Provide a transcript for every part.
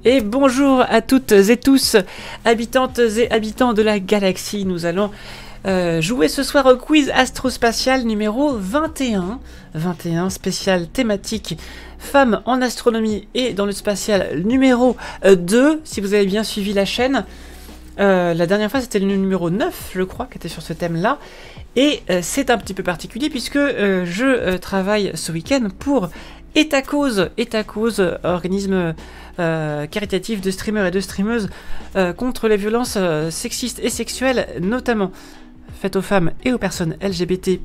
Et bonjour à toutes et tous, habitantes et habitants de la galaxie. Nous allons jouer ce soir au quiz astrospatial numéro 21. 21, spécial thématique femmes en astronomie et dans le spatial numéro 2, si vous avez bien suivi la chaîne. La dernière fois, c'était le numéro 9, je crois, qui était sur ce thème-là. Et c'est un petit peu particulier puisque je travaille ce week-end pour Etacause, organisme caritatif de streamers et de streameuses contre les violences sexistes et sexuelles, notamment faites aux femmes et aux personnes LGBT+.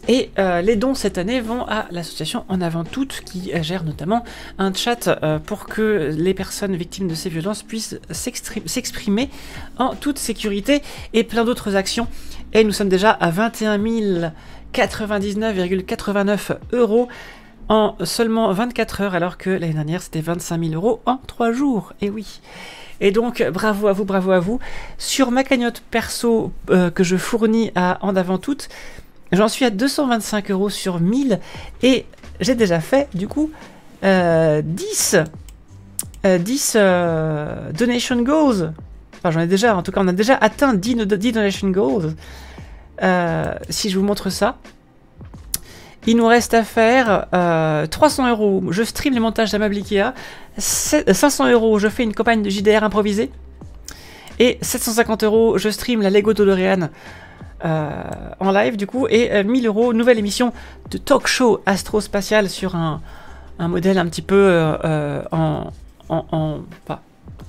Et les dons cette année vont à l'association En Avant Toutes qui gère notamment un chat pour que les personnes victimes de ces violences puissent s'exprimer en toute sécurité et plein d'autres actions. Et nous sommes déjà à 21 099,89 € en seulement 24 heures, alors que l'année dernière c'était 25 000 € en 3 jours. Et oui. Et donc bravo à vous. Sur ma cagnotte perso que je fournis à En Avant Toutes, j'en suis à 225 € sur 1000 et j'ai déjà fait du coup 10 donation goals. Enfin, j'en ai déjà, en tout cas on a déjà atteint 10 donation goals. Si je vous montre ça, il nous reste à faire 300 €, je stream les montages d'ameubles Ikea, 500 €, je fais une campagne de JDR improvisée, et 750 €, je stream la Lego DeLorean en live du coup, et 1000 €, nouvelle émission de talk show astrospatial sur un modèle un petit peu un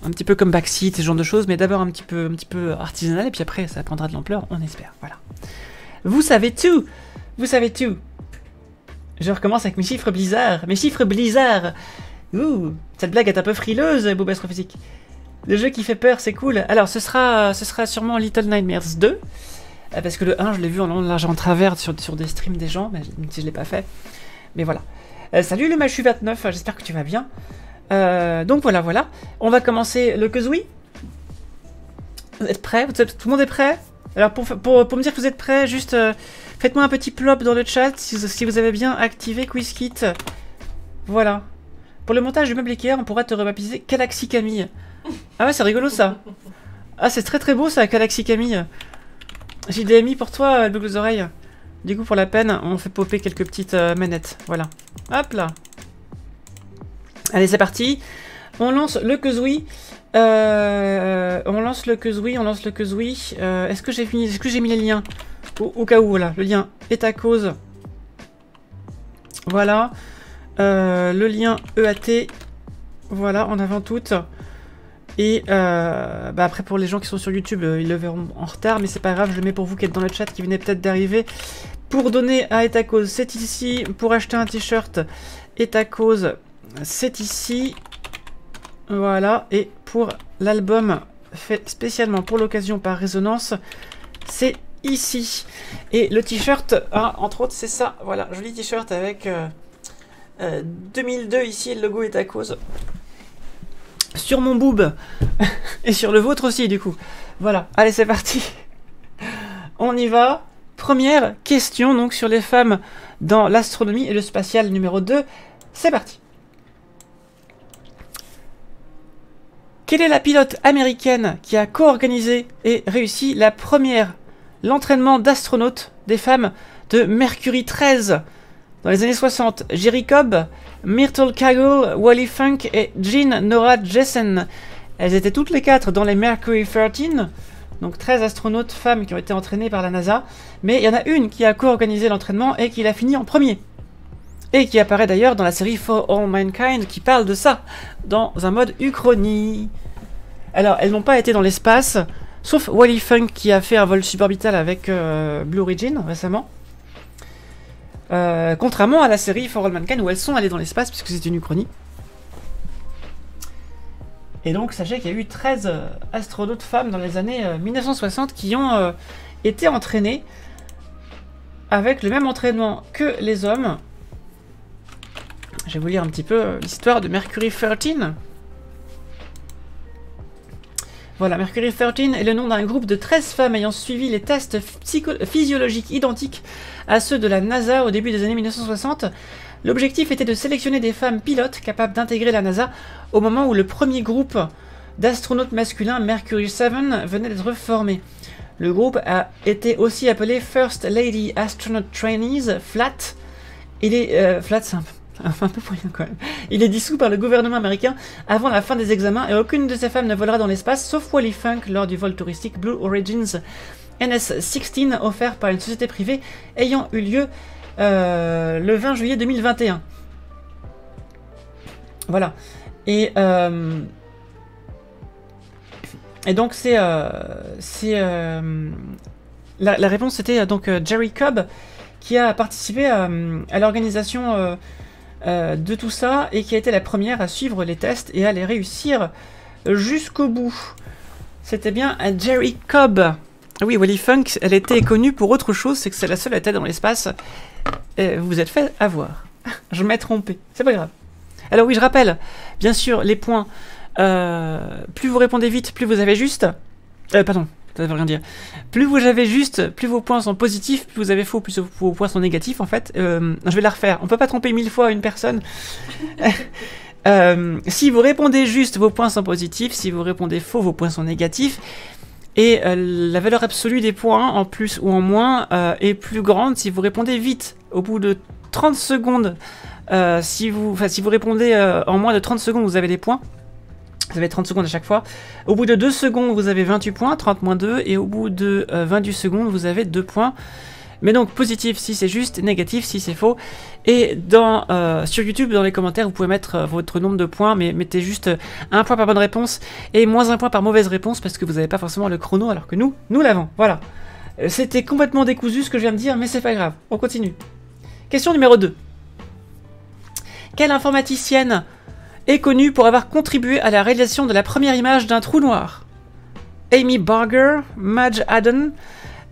petit peu comme Backseat, ce genre de choses, mais d'abord un petit peu artisanal, et puis après ça prendra de l'ampleur, on espère. Voilà. Vous savez tout. Je recommence avec mes chiffres Blizzard. Ouh, cette blague est un peu frileuse, Bob Astrophysique. Le jeu qui fait peur, c'est cool. Alors, ce sera sûrement Little Nightmares 2. Parce que le 1, je l'ai vu en long, large, en travers sur des streams des gens, mais je ne l'ai pas fait. Mais voilà. Salut le Machu 29, j'espère que tu vas bien. Donc voilà. On va commencer le Kazooie. Vous êtes prêts? Tout le monde est prêt? Alors, pour me dire que vous êtes prêts, juste... faites-moi un petit plop dans le chat si vous avez bien activé QuizKit. Voilà. Pour le montage du meuble Ikea, on pourra te rebaptiser Galaxy Camille. Ah ouais, c'est rigolo ça. Ah, c'est très beau ça, Galaxy Camille. J'ai des amis pour toi, le boucle aux oreilles. Du coup, pour la peine, on fait popper quelques petites manettes. Voilà. Hop là. Allez, c'est parti. On lance le Kazooie. On lance le Kazooie. Est-ce que j'ai fini? Est-ce que j'ai mis les liens? Au cas où, voilà, le lien est à cause. Voilà. Le lien EAT. Voilà, En Avant Toutes. Et après, pour les gens qui sont sur YouTube, ils le verront en retard, mais c'est pas grave, je le mets pour vous qui êtes dans le chat, qui venez peut-être d'arriver. Pour donner à Etacause, c'est ici. Pour acheter un t-shirt Etacause, c'est ici. Voilà. Et pour l'album fait spécialement pour l'occasion par Résonance, c'est ici. Et le t-shirt, entre autres, c'est ça. Voilà, joli t-shirt avec 2002 ici, le logo Etacause. Sur mon boob. Et sur le vôtre aussi, du coup. Voilà, allez, c'est parti. On y va. Première question, donc, sur les femmes dans l'astronomie et le spatial numéro 2. C'est parti. Quelle est la pilote américaine qui a co-organisé et réussi l'entraînement d'astronautes des femmes de Mercury 13 dans les années 60? Jerry Cobb, Myrtle Cagle, Wally Funk et Jean Nora Jessen. Elles étaient toutes les 4 dans les Mercury 13, donc 13 astronautes femmes qui ont été entraînées par la NASA, mais il y en a une qui a co-organisé l'entraînement et qui l'a fini en premier. Et qui apparaît d'ailleurs dans la série For All Mankind qui parle de ça, dans un mode uchronie. Alors, elles n'ont pas été dans l'espace, sauf Wally Funk qui a fait un vol suborbital avec Blue Origin récemment. Contrairement à la série For All Mankind où elles sont allées dans l'espace puisque c'est une uchronie. Et donc, sachez qu'il y a eu 13 astronautes femmes dans les années 1960 qui ont été entraînées avec le même entraînement que les hommes. Je vais vous lire un petit peu l'histoire de Mercury 13. Voilà, Mercury 13 est le nom d'un groupe de 13 femmes ayant suivi les tests physiologiques identiques à ceux de la NASA au début des années 1960. L'objectif était de sélectionner des femmes pilotes capables d'intégrer la NASA au moment où le premier groupe d'astronautes masculins Mercury 7 venait d'être formé. Le groupe a été aussi appelé First Lady Astronaut Trainees, FLAT. FLAT, c'est un peu moyen quand même. Il est dissous par le gouvernement américain avant la fin des examens et aucune de ces femmes ne volera dans l'espace, sauf Wally Funk lors du vol touristique Blue Origins NS-16 offert par une société privée ayant eu lieu le 20 juillet 2021. Voilà. Et donc c'est la réponse c'était donc Jerry Cobb qui a participé à l'organisation de tout ça et qui a été la première à suivre les tests et à les réussir jusqu'au bout. C'était bien Jerry Cobb. Oui, Wally Funk, elle était connue pour autre chose, c'est que c'est la seule à être dans l'espace. Vous vous êtes fait avoir. Je m'ai trompé, c'est pas grave. Alors oui, je rappelle, bien sûr, les points. Plus vous répondez vite, plus vous avez juste. Pardon, ça veut rien dire. Plus vous avez juste, plus vos points sont positifs, plus vous avez faux, plus vos points sont négatifs, en fait. Je vais la refaire. On peut pas tromper 1000 fois une personne. Si vous répondez juste, vos points sont positifs. Si vous répondez faux, vos points sont négatifs. Et la valeur absolue des points, en plus ou en moins, est plus grande si vous répondez vite. Au bout de 30 secondes, si vous répondez en moins de 30 secondes, vous avez des points. Vous avez 30 secondes à chaque fois. Au bout de 2 secondes, vous avez 28 points, 30 moins 2. Et au bout de 28 secondes, vous avez 2 points. Mais donc positif si c'est juste, négatif si c'est faux. Et sur YouTube, dans les commentaires, vous pouvez mettre votre nombre de points, mais mettez juste 1 point par bonne réponse et moins 1 point par mauvaise réponse parce que vous n'avez pas forcément le chrono alors que nous l'avons. Voilà. C'était complètement décousu ce que je viens de dire, mais c'est pas grave. On continue. Question numéro 2. Quelle informaticienne est connue pour avoir contribué à la réalisation de la première image d'un trou noir? Amy Barger, Madge Haddon,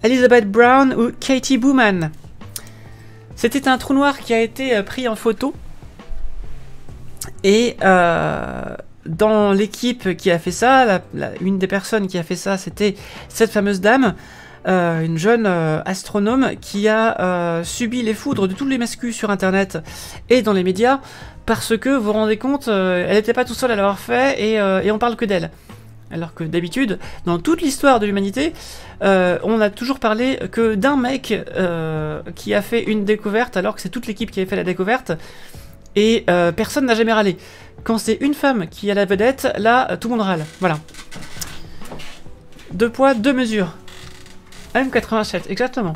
Elizabeth Brown ou Katie Bowman. C'était un trou noir qui a été pris en photo. Et dans l'équipe qui a fait ça, une des personnes qui a fait ça, c'était cette fameuse dame, une jeune astronome qui a subi les foudres de tous les mascus sur Internet et dans les médias, parce que, vous vous rendez compte, elle n'était pas tout seule à l'avoir fait et on parle que d'elle. Alors que d'habitude, dans toute l'histoire de l'humanité, on a toujours parlé que d'un mec qui a fait une découverte, alors que c'est toute l'équipe qui a fait la découverte, et personne n'a jamais râlé. Quand c'est une femme qui a la vedette, là, tout le monde râle. Voilà. 2 poids, 2 mesures. M87, exactement.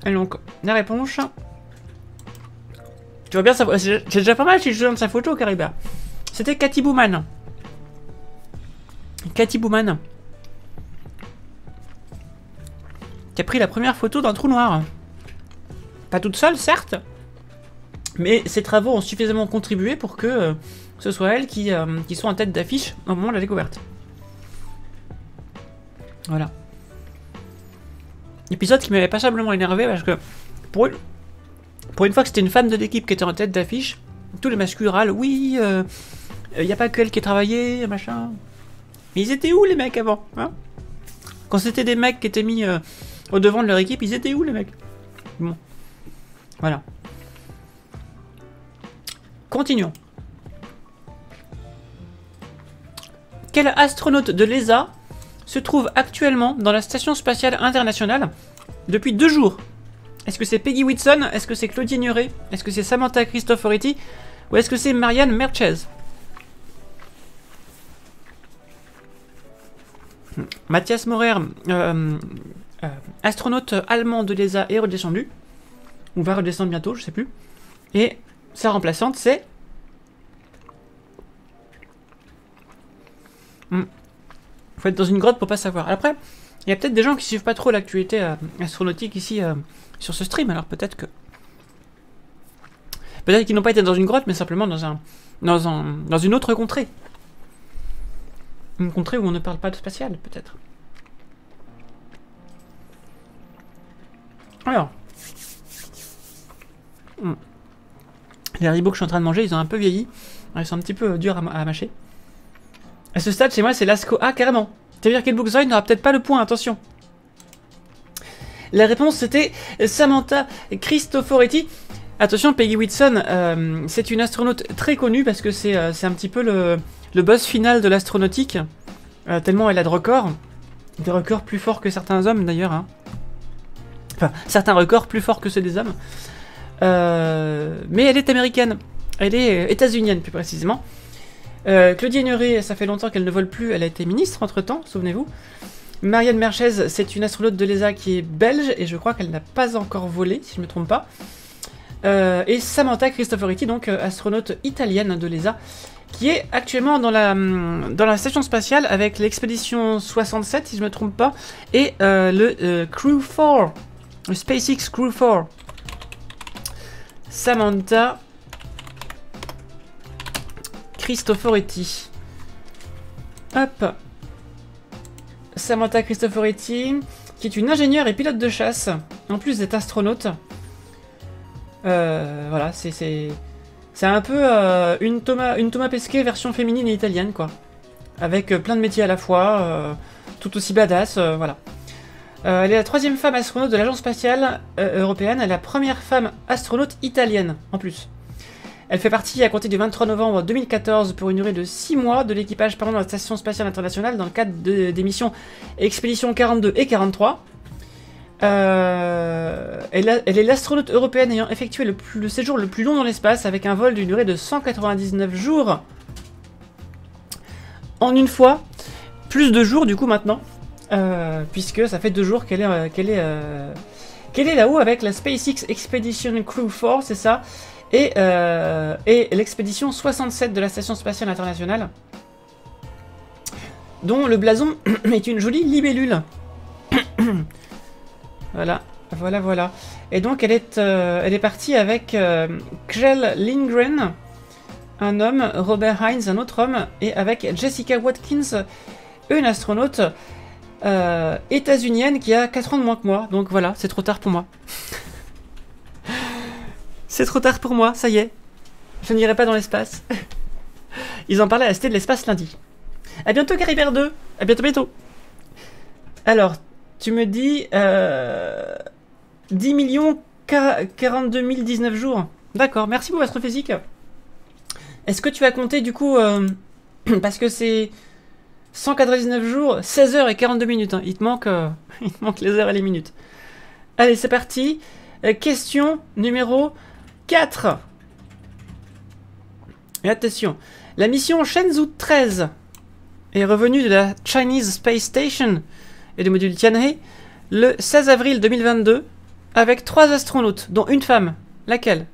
Et donc, la réponse... Tu vois bien, c'est déjà pas mal si je te donne sa photo, Caribert. C'était Katie Bowman. Katie Bowman. Qui a pris la première photo d'un trou noir. Pas toute seule, certes. Mais ses travaux ont suffisamment contribué pour que ce soit elle qui soit en tête d'affiche au moment de la découverte. Voilà. Épisode qui m'avait passablement énervé parce que pour une fois que c'était une femme de l'équipe qui était en tête d'affiche, tous les masculins râlent, oui, y a pas que elle qui a travaillé, machin. Mais ils étaient où les mecs avant, hein? Quand c'était des mecs qui étaient mis au devant de leur équipe, ils étaient où les mecs? Bon. Voilà. Continuons. Quel astronaute de l'ESA se trouve actuellement dans la Station Spatiale Internationale depuis 2 jours? Est-ce que c'est Peggy Whitson? Est-ce que c'est Claudie Nuret? Est-ce que c'est Samantha Cristoforetti? Ou est-ce que c'est Marianne Merchez? Mathias Maurer, astronaute allemand de l'ESA, est redescendu. On va redescendre bientôt, je sais plus. Et sa remplaçante, c'est... Faut être dans une grotte pour pas savoir. Après, il y a peut-être des gens qui suivent pas trop l'actualité astronautique ici sur ce stream, alors peut-être que... Peut-être qu'ils n'ont pas été dans une grotte, mais simplement dans une autre contrée. Une contrée où on ne parle pas de spatial, peut-être. Alors... Les haribots que je suis en train de manger, ils ont un peu vieilli. Ils sont un petit peu durs à mâcher. À ce stade, chez moi, c'est Lasco. Ah, carrément. Ça veut dire qu'Elbookzoid n'aura peut-être pas le point, attention. La réponse c'était Samantha Cristoforetti. Attention, Peggy Whitson, c'est une astronaute très connue parce que c'est un petit peu le boss final de l'astronautique. Tellement elle a de records. Des records plus forts que certains hommes d'ailleurs. Hein. Enfin, certains records plus forts que ceux des hommes. Mais elle est américaine. Elle est états-unienne plus précisément. Claudia Ignoré, ça fait longtemps qu'elle ne vole plus. Elle a été ministre entre-temps, souvenez-vous. Marianne Merchez, c'est une astronaute de l'ESA qui est belge. Et je crois qu'elle n'a pas encore volé, si je ne me trompe pas. Et Samantha Cristoforetti, donc astronaute italienne de l'ESA, qui est actuellement dans la station spatiale avec l'expédition 67, si je ne me trompe pas, et le Crew 4, le SpaceX Crew 4. Samantha Cristoforetti. Hop. Samantha Cristoforetti, qui est une ingénieure et pilote de chasse, en plus d'être astronaute. Voilà, c'est un peu une Thomas Pesquet version féminine et italienne, quoi. Avec plein de métiers à la fois, tout aussi badass, voilà. Elle est la 3e femme astronaute de l'agence spatiale européenne, elle est la première femme astronaute italienne, en plus. Elle fait partie, à compter du 23 novembre 2014, pour une durée de 6 mois, de l'équipage permanent de la Station Spatiale Internationale dans le cadre des missions Expédition 42 et 43. Elle est l'astronaute européenne ayant effectué le séjour le plus long dans l'espace avec un vol d'une durée de 199 jours en une fois, plus de jours du coup maintenant, puisque ça fait 2 jours qu'elle est là-haut avec la SpaceX Expedition Crew 4, c'est ça, et l'expédition 67 de la Station Spatiale Internationale, dont le blason est une jolie libellule. Voilà, voilà. Et donc elle est partie avec Kjell Lindgren, un homme, Robert Hines, un autre homme, et avec Jessica Watkins, une astronaute états-unienne qui a 4 ans de moins que moi. Donc voilà, c'est trop tard pour moi. C'est trop tard pour moi, ça y est. Je n'irai pas dans l'espace. Ils en parlaient à la Cité de l'espace lundi. A bientôt Caribert 2. À bientôt. Alors, tu me dis 10 millions 42 019 jours. D'accord, merci pour astrophysique. Est-ce que tu as compté du coup parce que c'est 199 jours, 16 heures et 42 minutes. Hein. Il te manque les heures et les minutes. Allez, c'est parti. Question numéro 4. Et attention, la mission Shenzhou 13 est revenue de la Chinese Space Station et du module Tianhe le 16 avril 2022 avec 3 astronautes, dont une femme. Laquelle?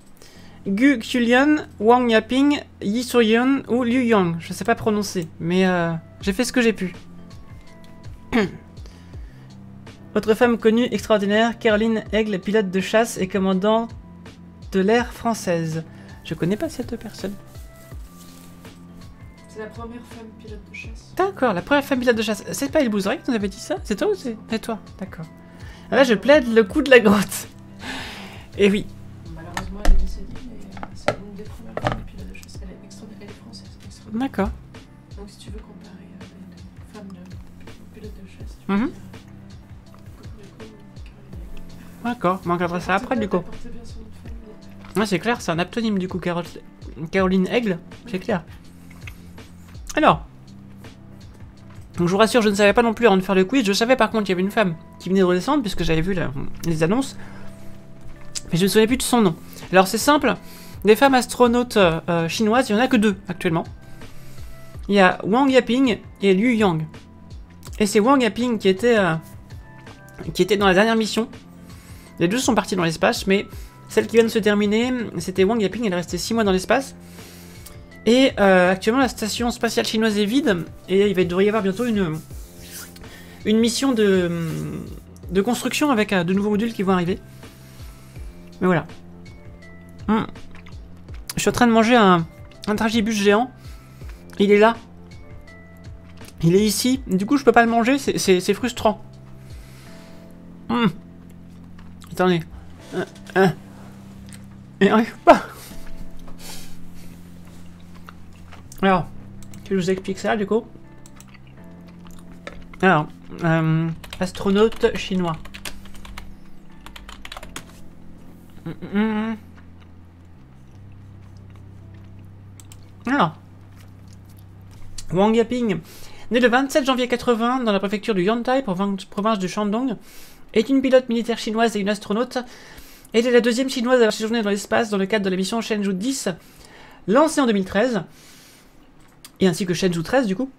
Gu Xulian, Wang Yaping, Yi Suryun ou Liu Yang. Je ne sais pas prononcer, mais j'ai fait ce que j'ai pu. Autre femme connue, extraordinaire, Caroline Aigle, pilote de chasse et commandant de l'Air française. Je connais pas cette personne. C'est la première femme pilote de chasse. D'accord, la première femme pilote de chasse. C'est pas Elbouzray qui nous avait dit ça? C'est toi ou c'est toi? D'accord. Là, je plaide le coup de la grotte. Et oui. Malheureusement, elle est décédée, mais c'est une des premières femmes pilotes de chasse. Elle est française. D'accord. Donc, si tu veux comparer des femmes pilotes de chasse, tu peux dire D'accord, on regardera ça après du coup. Ouais, c'est clair, c'est un aptonyme du coup, Caroline Aigle, c'est clair. Alors, donc je vous rassure, je ne savais pas non plus avant de faire le quiz, je savais par contre qu'il y avait une femme qui venait de redescendre puisque j'avais vu les annonces, mais je ne me souvenais plus de son nom. Alors c'est simple, des femmes astronautes chinoises, il n'y en a que 2 actuellement. Il y a Wang Yaping et Liu Yang. Et c'est Wang Yaping qui était dans la dernière mission. Les 2 sont partis dans l'espace, mais celle qui vient de se terminer, c'était Wang Yaping, elle est restée 6 mois dans l'espace. Et actuellement, la station spatiale chinoise est vide, et il devrait y avoir bientôt une mission de construction avec de nouveaux modules qui vont arriver. Mais voilà. Je suis en train de manger un tragibus géant. Il est là. Il est ici. Du coup, je peux pas le manger, c'est frustrant. Attendez. Il n'arrive pas. Alors, je vous explique ça du coup. Alors, astronaute chinois. Alors, Wang Yaping, né le 27 janvier 80 dans la préfecture du Yantai, province du Shandong, est une pilote militaire chinoise et une astronaute. Elle est la deuxième chinoise à avoir séjourné dans l'espace dans le cadre de la mission Shenzhou 10, lancée en 2013, et ainsi que Shenzhou 13 du coup.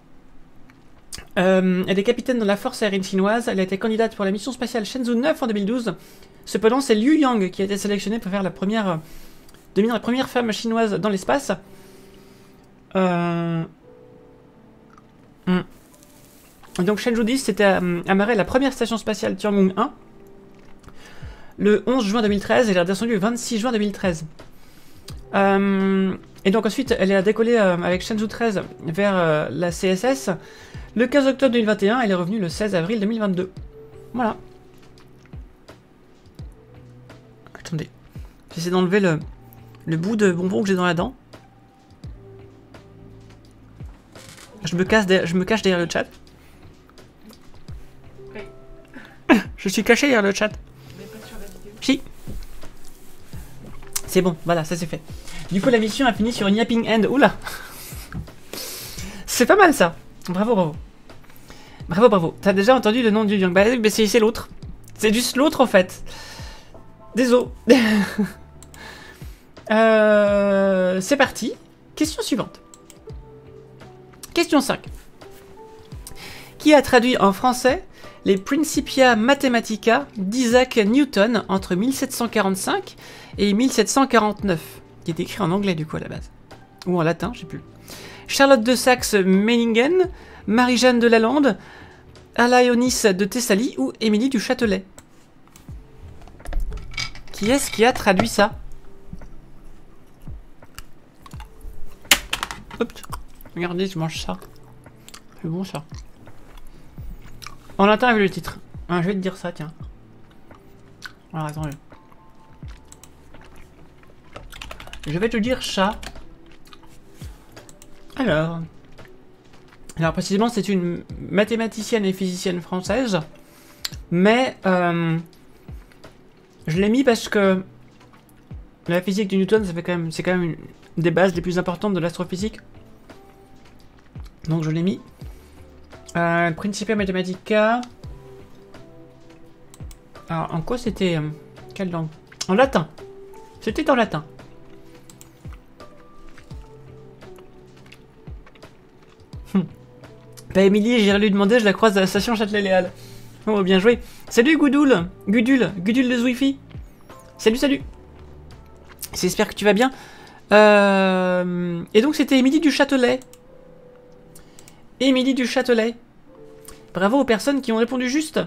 Elle est capitaine dans la force aérienne chinoise. Elle a été candidate pour la mission spatiale Shenzhou 9 en 2012. Cependant, c'est Liu Yang qui a été sélectionnée pour faire devenir la première femme chinoise dans l'espace. Donc Shenzhou 10 c'était amarré à la première station spatiale Tiangong 1 le 11 juin 2013 et elle est redescendue le 26 juin 2013. Et donc ensuite elle a décollé avec Shenzhou 13 vers la CSS le 15 octobre 2021. Elle est revenue le 16 avril 2022. Voilà. Attendez, j'essaie d'enlever le bout de bonbon que j'ai dans la dent. Je me cache derrière le chat. Oui. Je suis caché derrière le chat. Mais pas sur la vidéo. Si. C'est bon, voilà, ça c'est fait. Du coup, la mission a fini sur une yapping end. Oula. C'est pas mal ça. Bravo, bravo. Bravo, bravo. T'as déjà entendu le nom du Yang? Bah, c'est l'autre. C'est juste l'autre en fait. Désolé. C'est parti. Question suivante. Question 5. Qui a traduit en français les Principia Mathematica d'Isaac Newton entre 1745 et 1749, qui est écrit en anglais du coup à la base, ou en latin, je sais plus. Charlotte de Saxe-Meiningen, Marie-Jeanne de Lalande, Alaïonis de Thessalie ou Émilie du Châtelet. Qui est-ce qui a traduit ça? Oups. Regardez, je mange ça. C'est bon ça. En latin avec le titre. Ah, je vais te dire ça, tiens. Alors attendez. Je vais te dire ça. Alors précisément, c'est une mathématicienne et physicienne française. Mais je l'ai mis parce que la physique de Newton, c'est quand même une des bases les plus importantes de l'astrophysique. Donc je l'ai mis. Principia Mathematica. Alors en quoi c'était quelle langue? En latin. C'était en latin. Bah Émilie, j'irai lui demander, je la croise à la station Châtelet-Léal. Oh bien joué. Salut Gudule de Zwifi. Salut. J'espère que tu vas bien. Et donc c'était Émilie du Châtelet. Émilie du Châtelet. Bravo aux personnes qui ont répondu juste.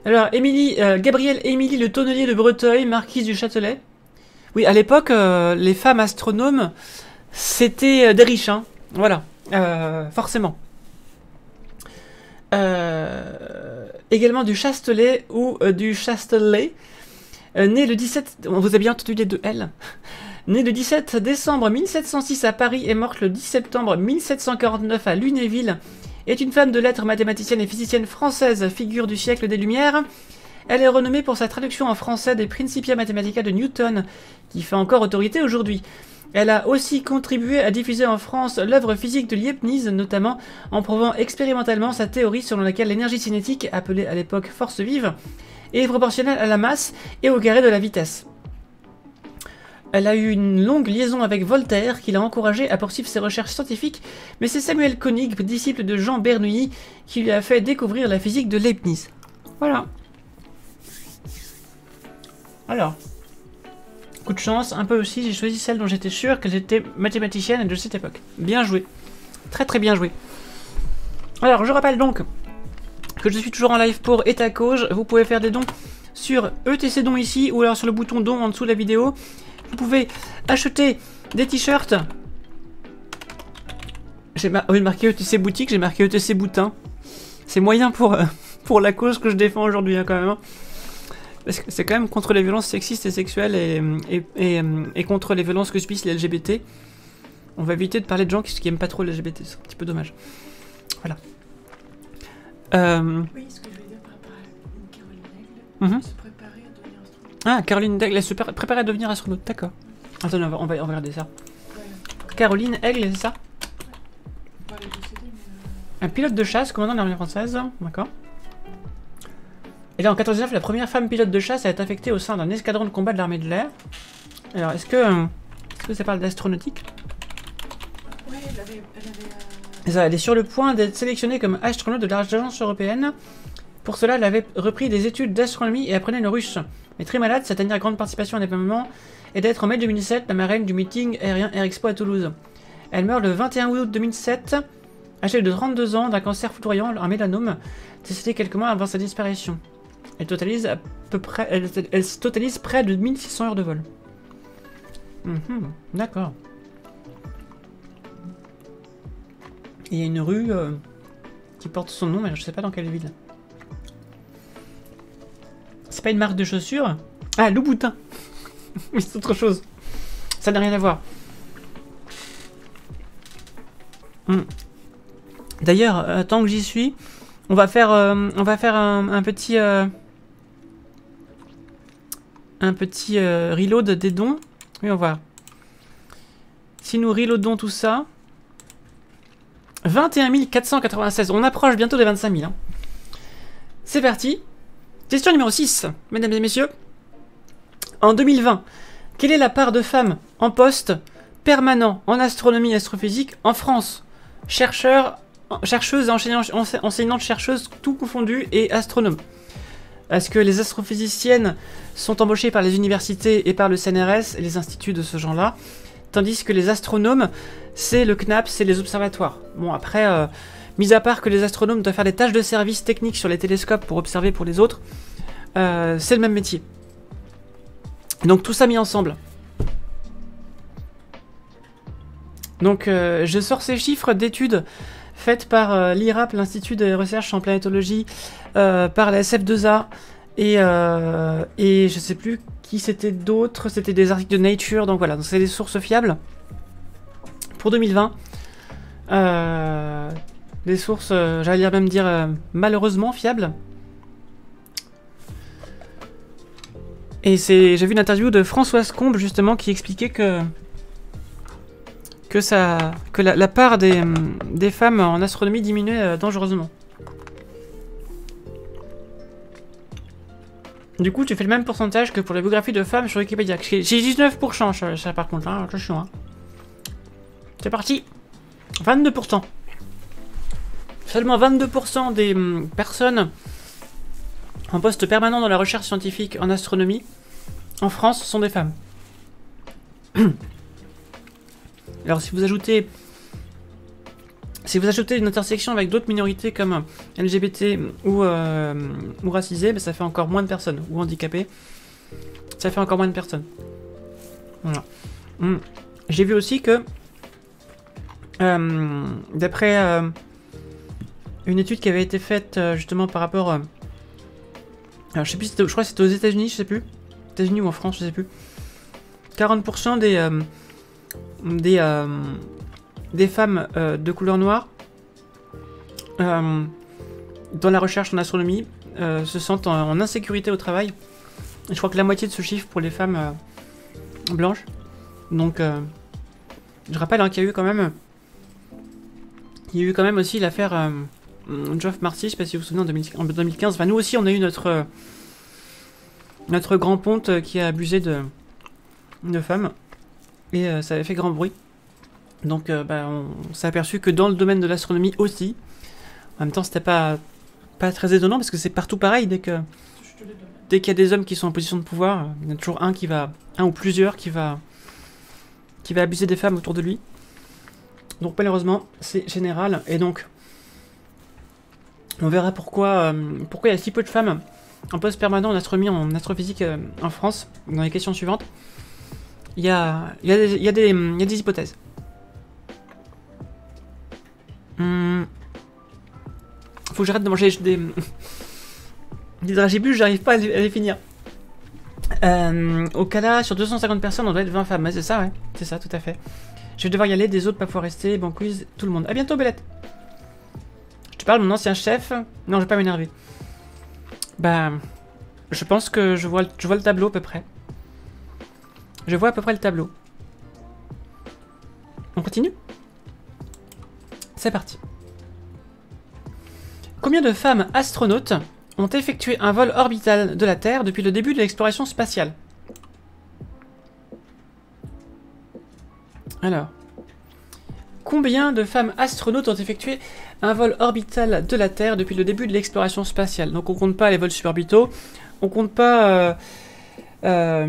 Alors, Gabrielle Émilie le Tonnelier de Breteuil, marquise du Châtelet. Oui, à l'époque, les femmes astronomes, c'était des riches, hein. Voilà, forcément. Également du Chastelet ou du Chastelet. Né le 17... On vous a bien entendu les deux L. Née le 17 décembre 1706 à Paris et morte le 10 septembre 1749 à Lunéville, est une femme de lettres, mathématicienne et physicienne française, figure du siècle des Lumières. Elle est renommée pour sa traduction en français des Principia Mathematica de Newton, qui fait encore autorité aujourd'hui. Elle a aussi contribué à diffuser en France l'œuvre physique de Leibniz, notamment en prouvant expérimentalement sa théorie selon laquelle l'énergie cinétique, appelée à l'époque force vive, est proportionnelle à la masse et au carré de la vitesse. Elle a eu une longue liaison avec Voltaire, qui l'a encouragée à poursuivre ses recherches scientifiques, mais c'est Samuel Koenig, disciple de Jean Bernoulli, qui lui a fait découvrir la physique de Leibniz. Voilà. Alors, coup de chance, un peu aussi, j'ai choisi celle dont j'étais sûr qu'elle était mathématicienne de cette époque. Bien joué. Très très bien joué. Alors, je rappelle donc que je suis toujours en live pour Etacauge. Vous pouvez faire des dons sur ETC Dons ici, ou alors sur le bouton don en dessous de la vidéo. Vous pouvez acheter des t-shirts. J'ai marqué ETC Boutique, j'ai marqué ETC Boutin. C'est moyen pour la cause que je défends aujourd'hui, hein, quand même. Hein. Parce que c'est quand même contre les violences sexistes et sexuelles et contre les violences que subissent les LGBT. On va éviter de parler de gens qui aiment pas trop les LGBT, c'est un petit peu dommage. Voilà. Oui, ce que je veux dire par rapport à une Caroline Aigle, se préparer à devenir astronaute. Ah, Caroline Daigle, elle se prépare à devenir astronaute, d'accord. Attends, on va regarder ça. Ouais. Caroline Aigle, c'est ça? Bon, elle est décédée, Un pilote de chasse, commandant de l'armée française, d'accord. Et là, en 1419, la première femme pilote de chasse a été affectée au sein d'un escadron de combat de l'armée de l'air. Alors, est-ce que ça parle d'astronautique? ouais, elle avait Ça, elle est sur le point d'être sélectionnée comme astronaute de l'agence européenne. Pour cela, elle avait repris des études d'astronomie et apprenait le russe. Mais très malade, sa dernière grande participation à l'événement est d'être en mai 2007 la marraine du meeting aérien Air Expo à Toulouse. Elle meurt le 21 août 2007, âgée de 32 ans, d'un cancer foudroyant, un mélanome, décédée quelques mois avant sa disparition. Elle totalise à peu près, elle totalise près de 1600 heures de vol. D'accord. Il y a une rue qui porte son nom, mais je sais pas dans quelle ville. C'est pas une marque de chaussures? Ah, Louboutin. Mais c'est autre chose. Ça n'a rien à voir. D'ailleurs, tant que j'y suis, on va faire un petit reload des dons. Oui, on va voir. Si nous reloadons tout ça, 21 496. On approche bientôt des 25 000. Hein. C'est parti. Question numéro 6, mesdames et messieurs. En 2020, quelle est la part de femmes en poste permanent en astronomie et astrophysique en France? Chercheuses, enseignantes chercheuses, tout confondu, et astronomes. Est-ce que les astrophysiciennes sont embauchées par les universités et par le CNRS et les instituts de ce genre-là, tandis que les astronomes, c'est le CNAP, c'est les observatoires. Bon, après, mis à part que les astronomes doivent faire des tâches de service techniques sur les télescopes pour observer pour les autres, c'est le même métier. Donc tout ça mis ensemble. Donc je sors ces chiffres d'études faites par l'IRAP, l'Institut de recherche en planétologie, par la SF2A, et je sais plus qui c'était d'autres, c'était des articles de Nature, donc voilà, c'est des sources fiables. Pour 2020, des sources, j'allais même dire malheureusement fiables. Et j'ai vu une interview de Françoise Combe justement qui expliquait que la part des femmes en astronomie diminuait dangereusement. Du coup, tu fais le même pourcentage que pour la biographie de femmes sur Wikipédia. J'ai 19% ça par contre, hein, attention. Hein. C'est parti. 22%. Seulement 22% des personnes en poste permanent dans la recherche scientifique en astronomie en France sont des femmes. Alors si vous ajoutez une intersection avec d'autres minorités comme LGBT ou racisées, ben ça fait encore moins de personnes, ou handicapées, ça fait encore moins de personnes. Voilà. J'ai vu aussi que d'après une étude qui avait été faite justement par rapport alors je sais plus, je crois que c'était aux États-Unis, je sais plus, États-Unis ou en France, je sais plus. 40% des femmes de couleur noire dans la recherche en astronomie se sentent en insécurité au travail. Je crois que la moitié de ce chiffre pour les femmes blanches. Donc, je rappelle hein, qu'il y a eu quand même, aussi l'affaire Geoff Marcy, je sais pas si vous vous souvenez, en 2015. Enfin, nous aussi, on a eu notre grand ponte qui a abusé de femmes. Et ça avait fait grand bruit. Donc on s'est aperçu que dans le domaine de l'astronomie aussi, en même temps c'était pas très étonnant parce que c'est partout pareil, dès qu'il y a des hommes qui sont en position de pouvoir, il y en a toujours un ou plusieurs qui va abuser des femmes autour de lui. Donc malheureusement c'est général, et donc on verra pourquoi il y a si peu de femmes en poste permanent en astronomie, en astrophysique en France, dans les questions suivantes. Il y a des hypothèses. Faut que j'arrête de manger des dragibus, j'arrive pas à les finir. Au Canada, sur 250 personnes, on doit être 20 femmes. Ouais, c'est ça, ouais. C'est ça, tout à fait. Je vais devoir y aller, des autres pas pouvoir rester. Bon quiz, tout le monde. À bientôt, Belette. Je te parle de mon ancien chef. Non, je vais pas m'énerver. Bah, Je pense que je vois le tableau à peu près. Je vois à peu près le tableau. On continue? C'est parti. Combien de femmes astronautes ont effectué un vol orbital de la Terre depuis le début de l'exploration spatiale? Alors, combien de femmes astronautes ont effectué un vol orbital de la Terre depuis le début de l'exploration spatiale? Donc on compte pas les vols suborbitaux, on compte pas la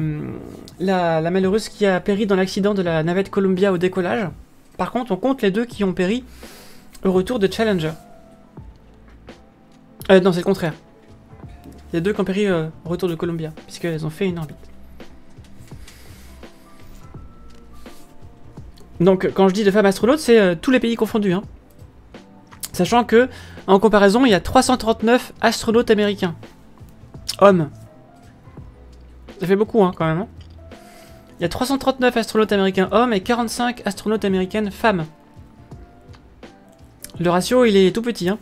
malheureuse qui a péri dans l'accident de la navette Columbia au décollage. Par contre, on compte les deux qui ont péri au retour de Challenger. Non, c'est le contraire. Il y a deux qui ont péri au retour de Columbia, puisqu'elles ont fait une orbite. Donc, quand je dis de femmes astronautes, c'est tous les pays confondus. Hein. Sachant que, en comparaison, il y a 339 astronautes américains. Hommes. Ça fait beaucoup, hein, quand même. Hein. Il y a 339 astronautes américains hommes et 45 astronautes américaines femmes. Le ratio, il est tout petit. Hein.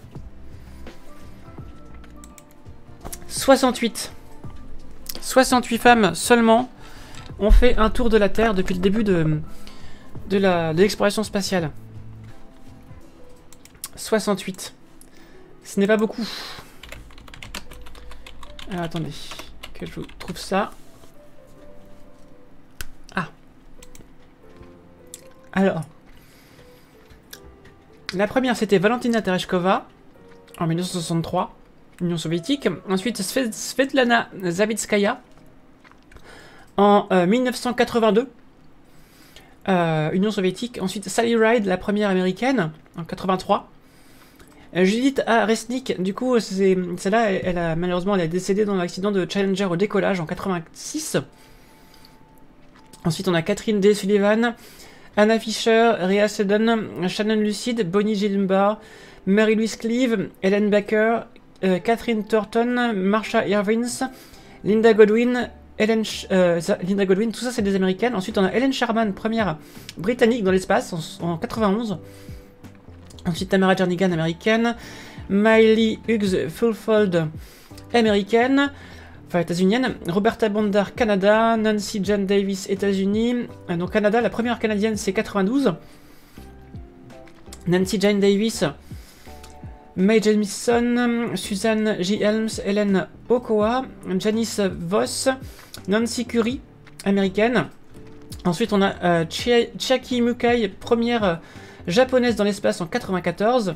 68 femmes seulement ont fait un tour de la Terre depuis le début de l'exploration spatiale. 68. Ce n'est pas beaucoup. Alors, attendez, que je vous trouve ça. Ah. Alors. La première, c'était Valentina Tereshkova, en 1963, Union soviétique. Ensuite, Svetlana Zavitskaya, en 1982, Union soviétique. Ensuite, Sally Ride, la première américaine, en 83. Judith A. Resnick, du coup, celle-là, malheureusement, elle est décédée dans l'accident de Challenger au décollage en 86. Ensuite, on a Catherine D. Sullivan, Anna Fisher, Rhea Seddon, Shannon Lucid, Bonnie Gillenbar, Mary-Louise Cleave, Ellen Baker, Catherine Thornton, Marsha Irvins, Linda Godwin, Linda Godwin, tout ça c'est des américaines. Ensuite on a Helen Sharman, première britannique dans l'espace en 91. Ensuite Tamara Jernigan, américaine. Miley Hughes Fulford, américaine. Enfin états-unienne. Roberta Bondar, Canada. Nancy Jane Davis, États-Unis. Donc Canada, la première canadienne c'est 92. Nancy Jane Davis, Mae Jemison, Suzanne J. Helms, Helen Okoa, Janice Voss, Nancy Curry, américaine. Ensuite, on a Chiaki Mukai, première japonaise dans l'espace en 94.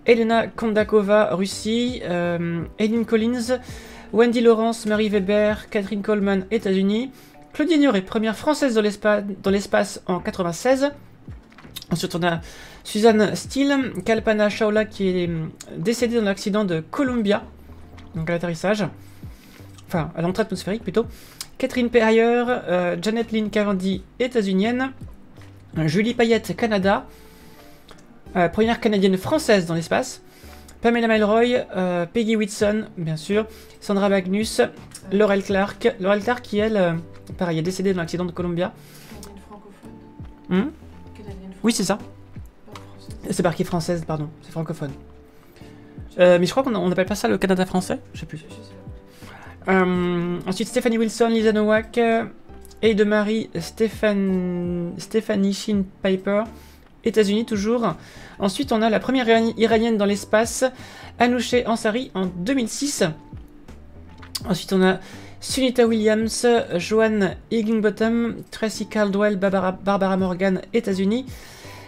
Elena Kondakova, Russie. Eileen Collins, Wendy Lawrence, Marie Weber, Catherine Coleman, États-Unis. Claudine Ignoré, première française dans l'espace en 96. Ensuite, on a Suzanne Steele, Kalpana Chawla qui est décédée dans l'accident de Columbia, donc à l'atterrissage, enfin à l'entrée atmosphérique plutôt. Catherine Peyer, Janet Lynn Cavendish, états-unienne. Julie Payette, Canada, première canadienne française dans l'espace. Pamela Melroy, Peggy Whitson, bien sûr. Sandra Magnus, Laurel Clark. Laurel Clark qui, elle, pareil, est décédée dans l'accident de Columbia. Canadienne francophone. Canadienne francophone. Oui, c'est ça. C'est marqué française, pardon, c'est francophone. Mais je crois qu'on n'appelle pas ça le Canada français, je sais plus. Ensuite, Stephanie Wilson, Lisa Nowak, Aide-Marie, Stephanie Sheen Piper, États-Unis toujours. Ensuite, on a la première iranienne dans l'espace, Anousheh Ansari, en 2006. Ensuite, on a Sunita Williams, Joanne Higginbottom, Tracy Caldwell, Barbara Morgan, États-Unis.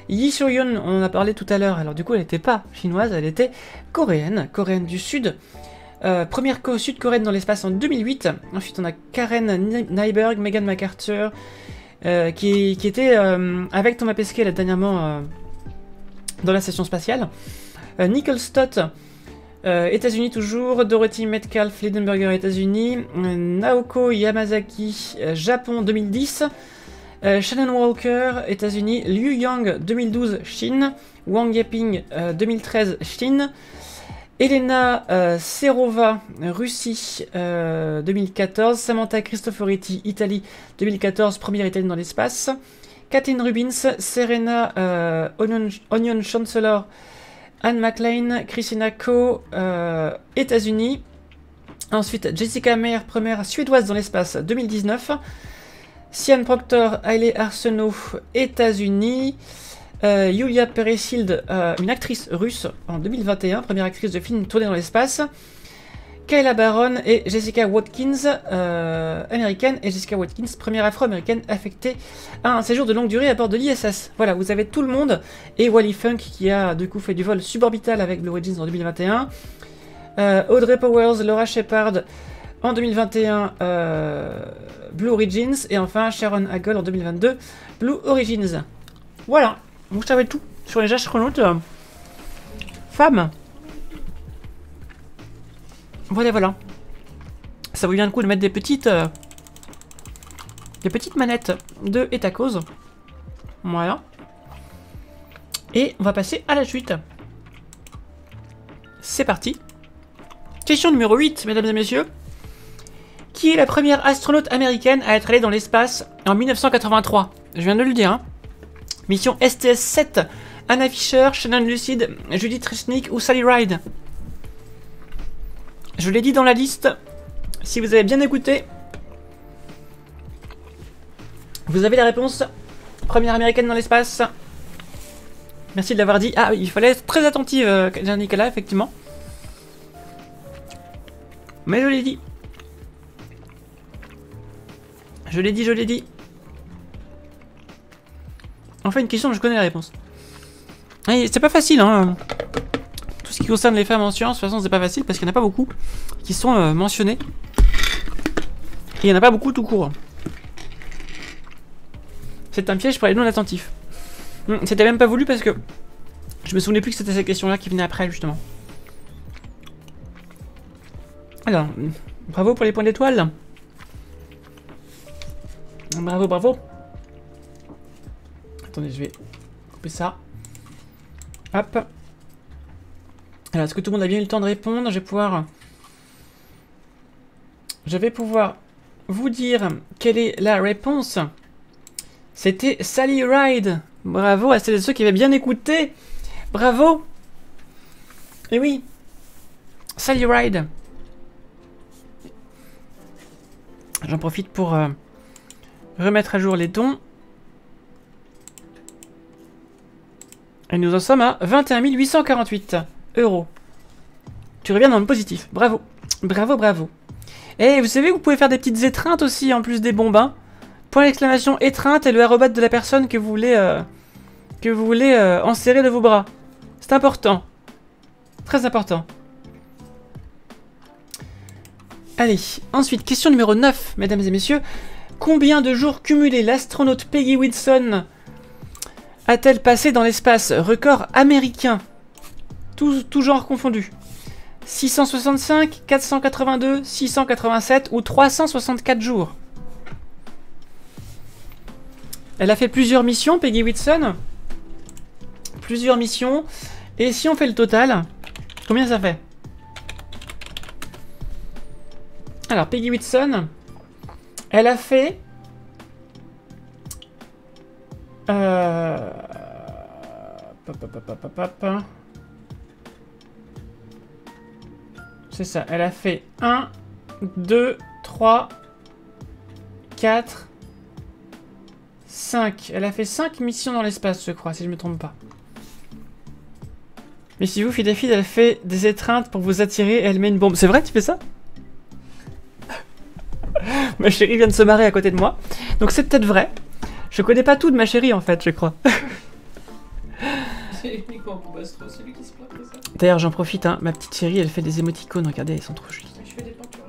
Yi Soo-yeon, on en a parlé tout à l'heure, alors du coup elle n'était pas chinoise, elle était coréenne du Sud. Première sud-coréenne dans l'espace en 2008. Ensuite on a Karen Nyberg, Megan McArthur, qui était avec Thomas Pesquet là, dernièrement dans la station spatiale. Nicole Stott, États-Unis toujours. Dorothy Metcalf, Lidenberger, États-Unis. Naoko Yamazaki, Japon 2010. Shannon Walker, États-Unis. Liu Yang, 2012, Chine. Wang Yaping, 2013, Chine. Elena Serova, Russie, 2014. Samantha Cristoforetti, Italie, 2014, première italienne dans l'espace. Kathleen Rubins, Serena Onion Chancellor, Anne McLean, Christina Ko, États-Unis. Ensuite, Jessica Meir, première suédoise dans l'espace, 2019. Sian Proctor, Hailey Arsenault, États-Unis. Yulia Peresild, une actrice russe en 2021, première actrice de film tournée dans l'espace. Kayla Barron et Jessica Watkins, américaine, et Jessica Watkins, première afro-américaine affectée à un séjour de longue durée à bord de l'ISS. Voilà, vous avez tout le monde. Et Wally Funk qui a du coup fait du vol suborbital avec Blue Origins en 2021. Audrey Powers, Laura Shepard en 2021, Blue Origins. Et enfin Sharon Hagel en 2022, Blue Origins. Voilà, vous savez tout sur les astronautes femmes. Voilà, voilà. Ça vaut bien le coup de mettre des petites manettes de Et ta cause. Voilà. Et on va passer à la suite. C'est parti. Question numéro 8, mesdames et messieurs. Qui est la première astronaute américaine à être allée dans l'espace en 1983? Je viens de le dire. Hein. Mission STS-7. Anna Fisher, Shannon Lucid, Judith Resnick ou Sally Ride? Je l'ai dit dans la liste, si vous avez bien écouté, vous avez la réponse. Première américaine dans l'espace. Merci de l'avoir dit. Ah oui, il fallait être très attentif, Nicolas, effectivement. Mais je l'ai dit. Je l'ai dit, je l'ai dit. Enfin, une question, je connais la réponse. C'est pas facile, hein. Tout ce qui concerne les femmes en sciences, de toute façon, c'est pas facile parce qu'il n'y en a pas beaucoup qui sont mentionnés. Et il n'y en a pas beaucoup tout court. C'est un piège pour les non-attentifs. C'était même pas voulu parce que je me souvenais plus que c'était cette question-là qui venait après, justement. Alors, bravo pour les points d'étoile. Bravo, bravo. Attendez, je vais couper ça. Hop. Alors, est-ce que tout le monde a bien eu le temps de répondre? Je vais pouvoir vous dire quelle est la réponse. C'était Sally Ride. Bravo à celles et ceux qui avaient bien écouté. Bravo. Et oui. Sally Ride. J'en profite pour remettre à jour les dons. Et nous en sommes à 21 848 €. Tu reviens dans le positif. Bravo. Bravo, bravo. Et vous savez, vous pouvez faire des petites étreintes aussi, en plus des bombes. Hein. Point d'exclamation étreinte et le arrobas de la personne que vous voulez enserrer de vos bras. C'est important. Très important. Allez, ensuite, question numéro 9, mesdames et messieurs. Combien de jours cumulés l'astronaute Peggy Whitson a-t-elle passé dans l'espace? Record américain. Tout genre confondu. 665, 482, 687 ou 364 jours. Elle a fait plusieurs missions, Peggy Whitson. Plusieurs missions. Et si on fait le total, combien ça fait? Alors, Peggy Whitson, elle a fait... C'est ça, elle a fait 1, 2, 3, 4, 5. Elle a fait 5 missions dans l'espace, je crois, si je ne me trompe pas. Mais si vous, Fidafid, elle fait des étreintes pour vous attirer et elle met une bombe. C'est vrai, tu fais ça? Ma chérie vient de se marrer à côté de moi. Donc c'est peut-être vrai. Je connais pas tout de ma chérie, en fait, je crois. C'est uniquement pour Bastro, c'est lui qui se plaint de ça. D'ailleurs, j'en profite, hein, ma petite chérie, elle fait des émoticônes, regardez, elles sont trop jolies. Je fais des peintures.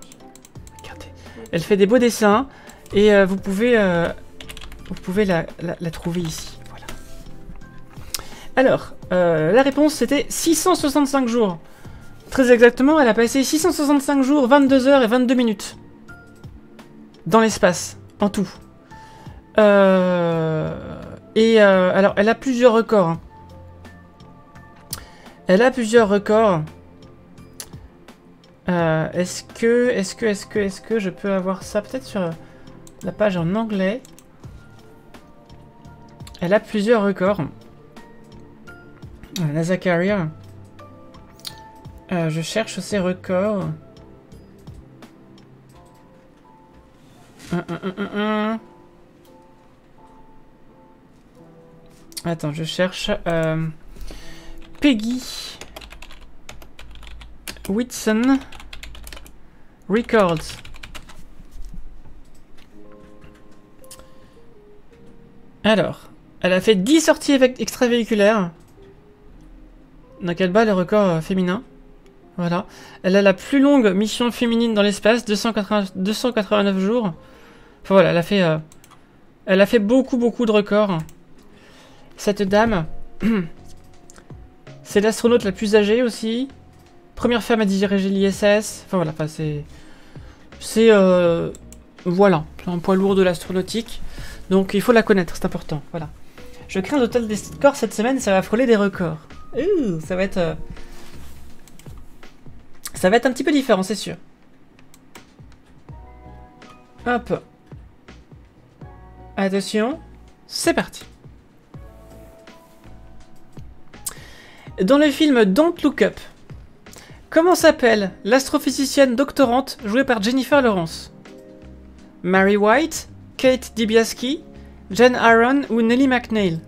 Regardez. Elle fait des beaux dessins, et vous pouvez la trouver ici. Voilà. Alors, la réponse, c'était 665 jours. Très exactement, elle a passé 665 jours, 22 heures et 22 minutes. Dans l'espace, en tout. Alors, elle a plusieurs records, hein. Elle a plusieurs records. Est-ce que je peux avoir ça peut-être sur la page en anglais? Elle a plusieurs records. NASA Carrier. Je cherche ces records. Attends, je cherche. Peggy Whitson Records. Alors, elle a fait 10 sorties extravéhiculaires. Donc elle bat le record féminin. Voilà. Elle a la plus longue mission féminine dans l'espace, 289 jours. Enfin voilà, elle a fait beaucoup de records. Cette dame, c'est l'astronaute la plus âgée aussi. Première femme à diriger l'ISS. Enfin voilà, enfin voilà, c'est un poids lourd de l'astronautique. Donc il faut la connaître, c'est important. Voilà. Je crains le total des scores cette semaine, ça va frôler des records. Ça va être un petit peu différent, c'est sûr. Hop. Attention, c'est parti. Dans le film Don't Look Up, comment s'appelle l'astrophysicienne doctorante jouée par Jennifer Lawrence? Mary White, Kate Dibiasky, Jen Aaron ou Nellie McNeil?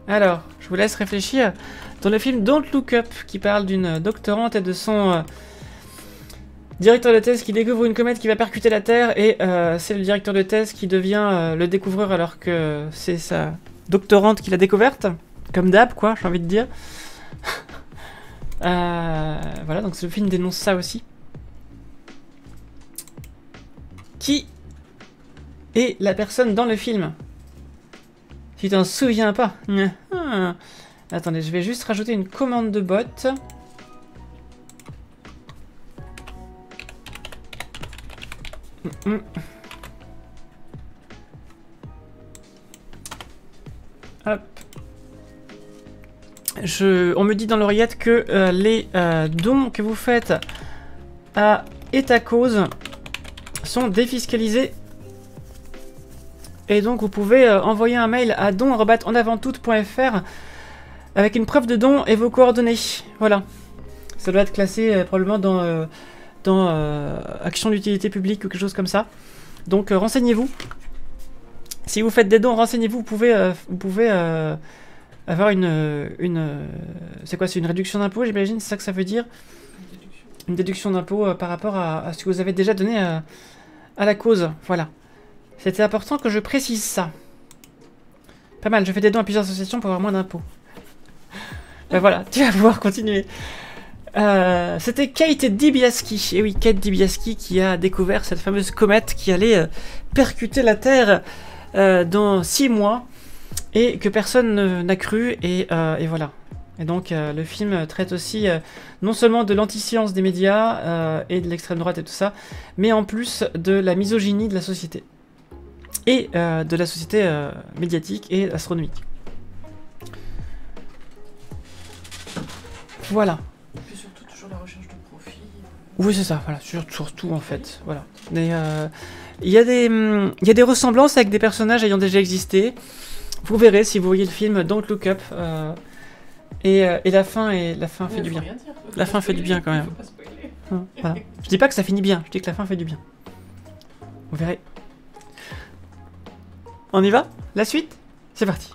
Alors, je vous laisse réfléchir. Dans le film Don't Look Up, qui parle d'une doctorante et de son directeur de thèse qui découvre une comète qui va percuter la Terre, et c'est le directeur de thèse qui devient le découvreur alors que c'est sa doctorante qui l'a découverte. Comme d'hab, quoi, j'ai envie de dire. Voilà, donc le film dénonce ça aussi. Qui est la personne dans le film? Tu t'en souviens pas? Attendez, je vais juste rajouter une commande de bot. Hop. On me dit dans l'oreillette que les dons que vous faites à État Cause sont défiscalisés. Et donc vous pouvez envoyer un mail à don@enavanttout.fr avec une preuve de don et vos coordonnées. Voilà. Ça doit être classé probablement dans action d'utilité publique ou quelque chose comme ça. Donc renseignez-vous. Si vous faites des dons, renseignez-vous. Vous pouvez avoir c'est quoi? C'est une réduction d'impôt, j'imagine? C'est ça que ça veut dire? Une déduction d'impôt par rapport à ce que vous avez déjà donné à la cause. Voilà. C'était important que je précise ça. Pas mal, je fais des dons à plusieurs associations pour avoir moins d'impôts. Ben voilà, tu vas pouvoir continuer. C'était Kate Dibiasky. Et oui, Kate Dibiasky qui a découvert cette fameuse comète qui allait percuter la Terre dans 6 mois et que personne n'a cru. Et voilà. Et donc le film traite aussi non seulement de l'anti-science des médias et de l'extrême droite et tout ça, mais en plus de la misogynie de la société. Et de la société médiatique et astronomique. Voilà. Et puis surtout toujours la recherche de profit. Oui, c'est ça, voilà, surtout en fait. Voilà. Mais il y a des ressemblances avec des personnages ayant déjà existé. Vous verrez si vous voyez le film Don't Look Up. Et la fin fait du bien. La fin fait du bien quand même. Voilà. Je dis pas que ça finit bien, je dis que la fin fait du bien. Vous verrez. On y va? La suite? C'est parti.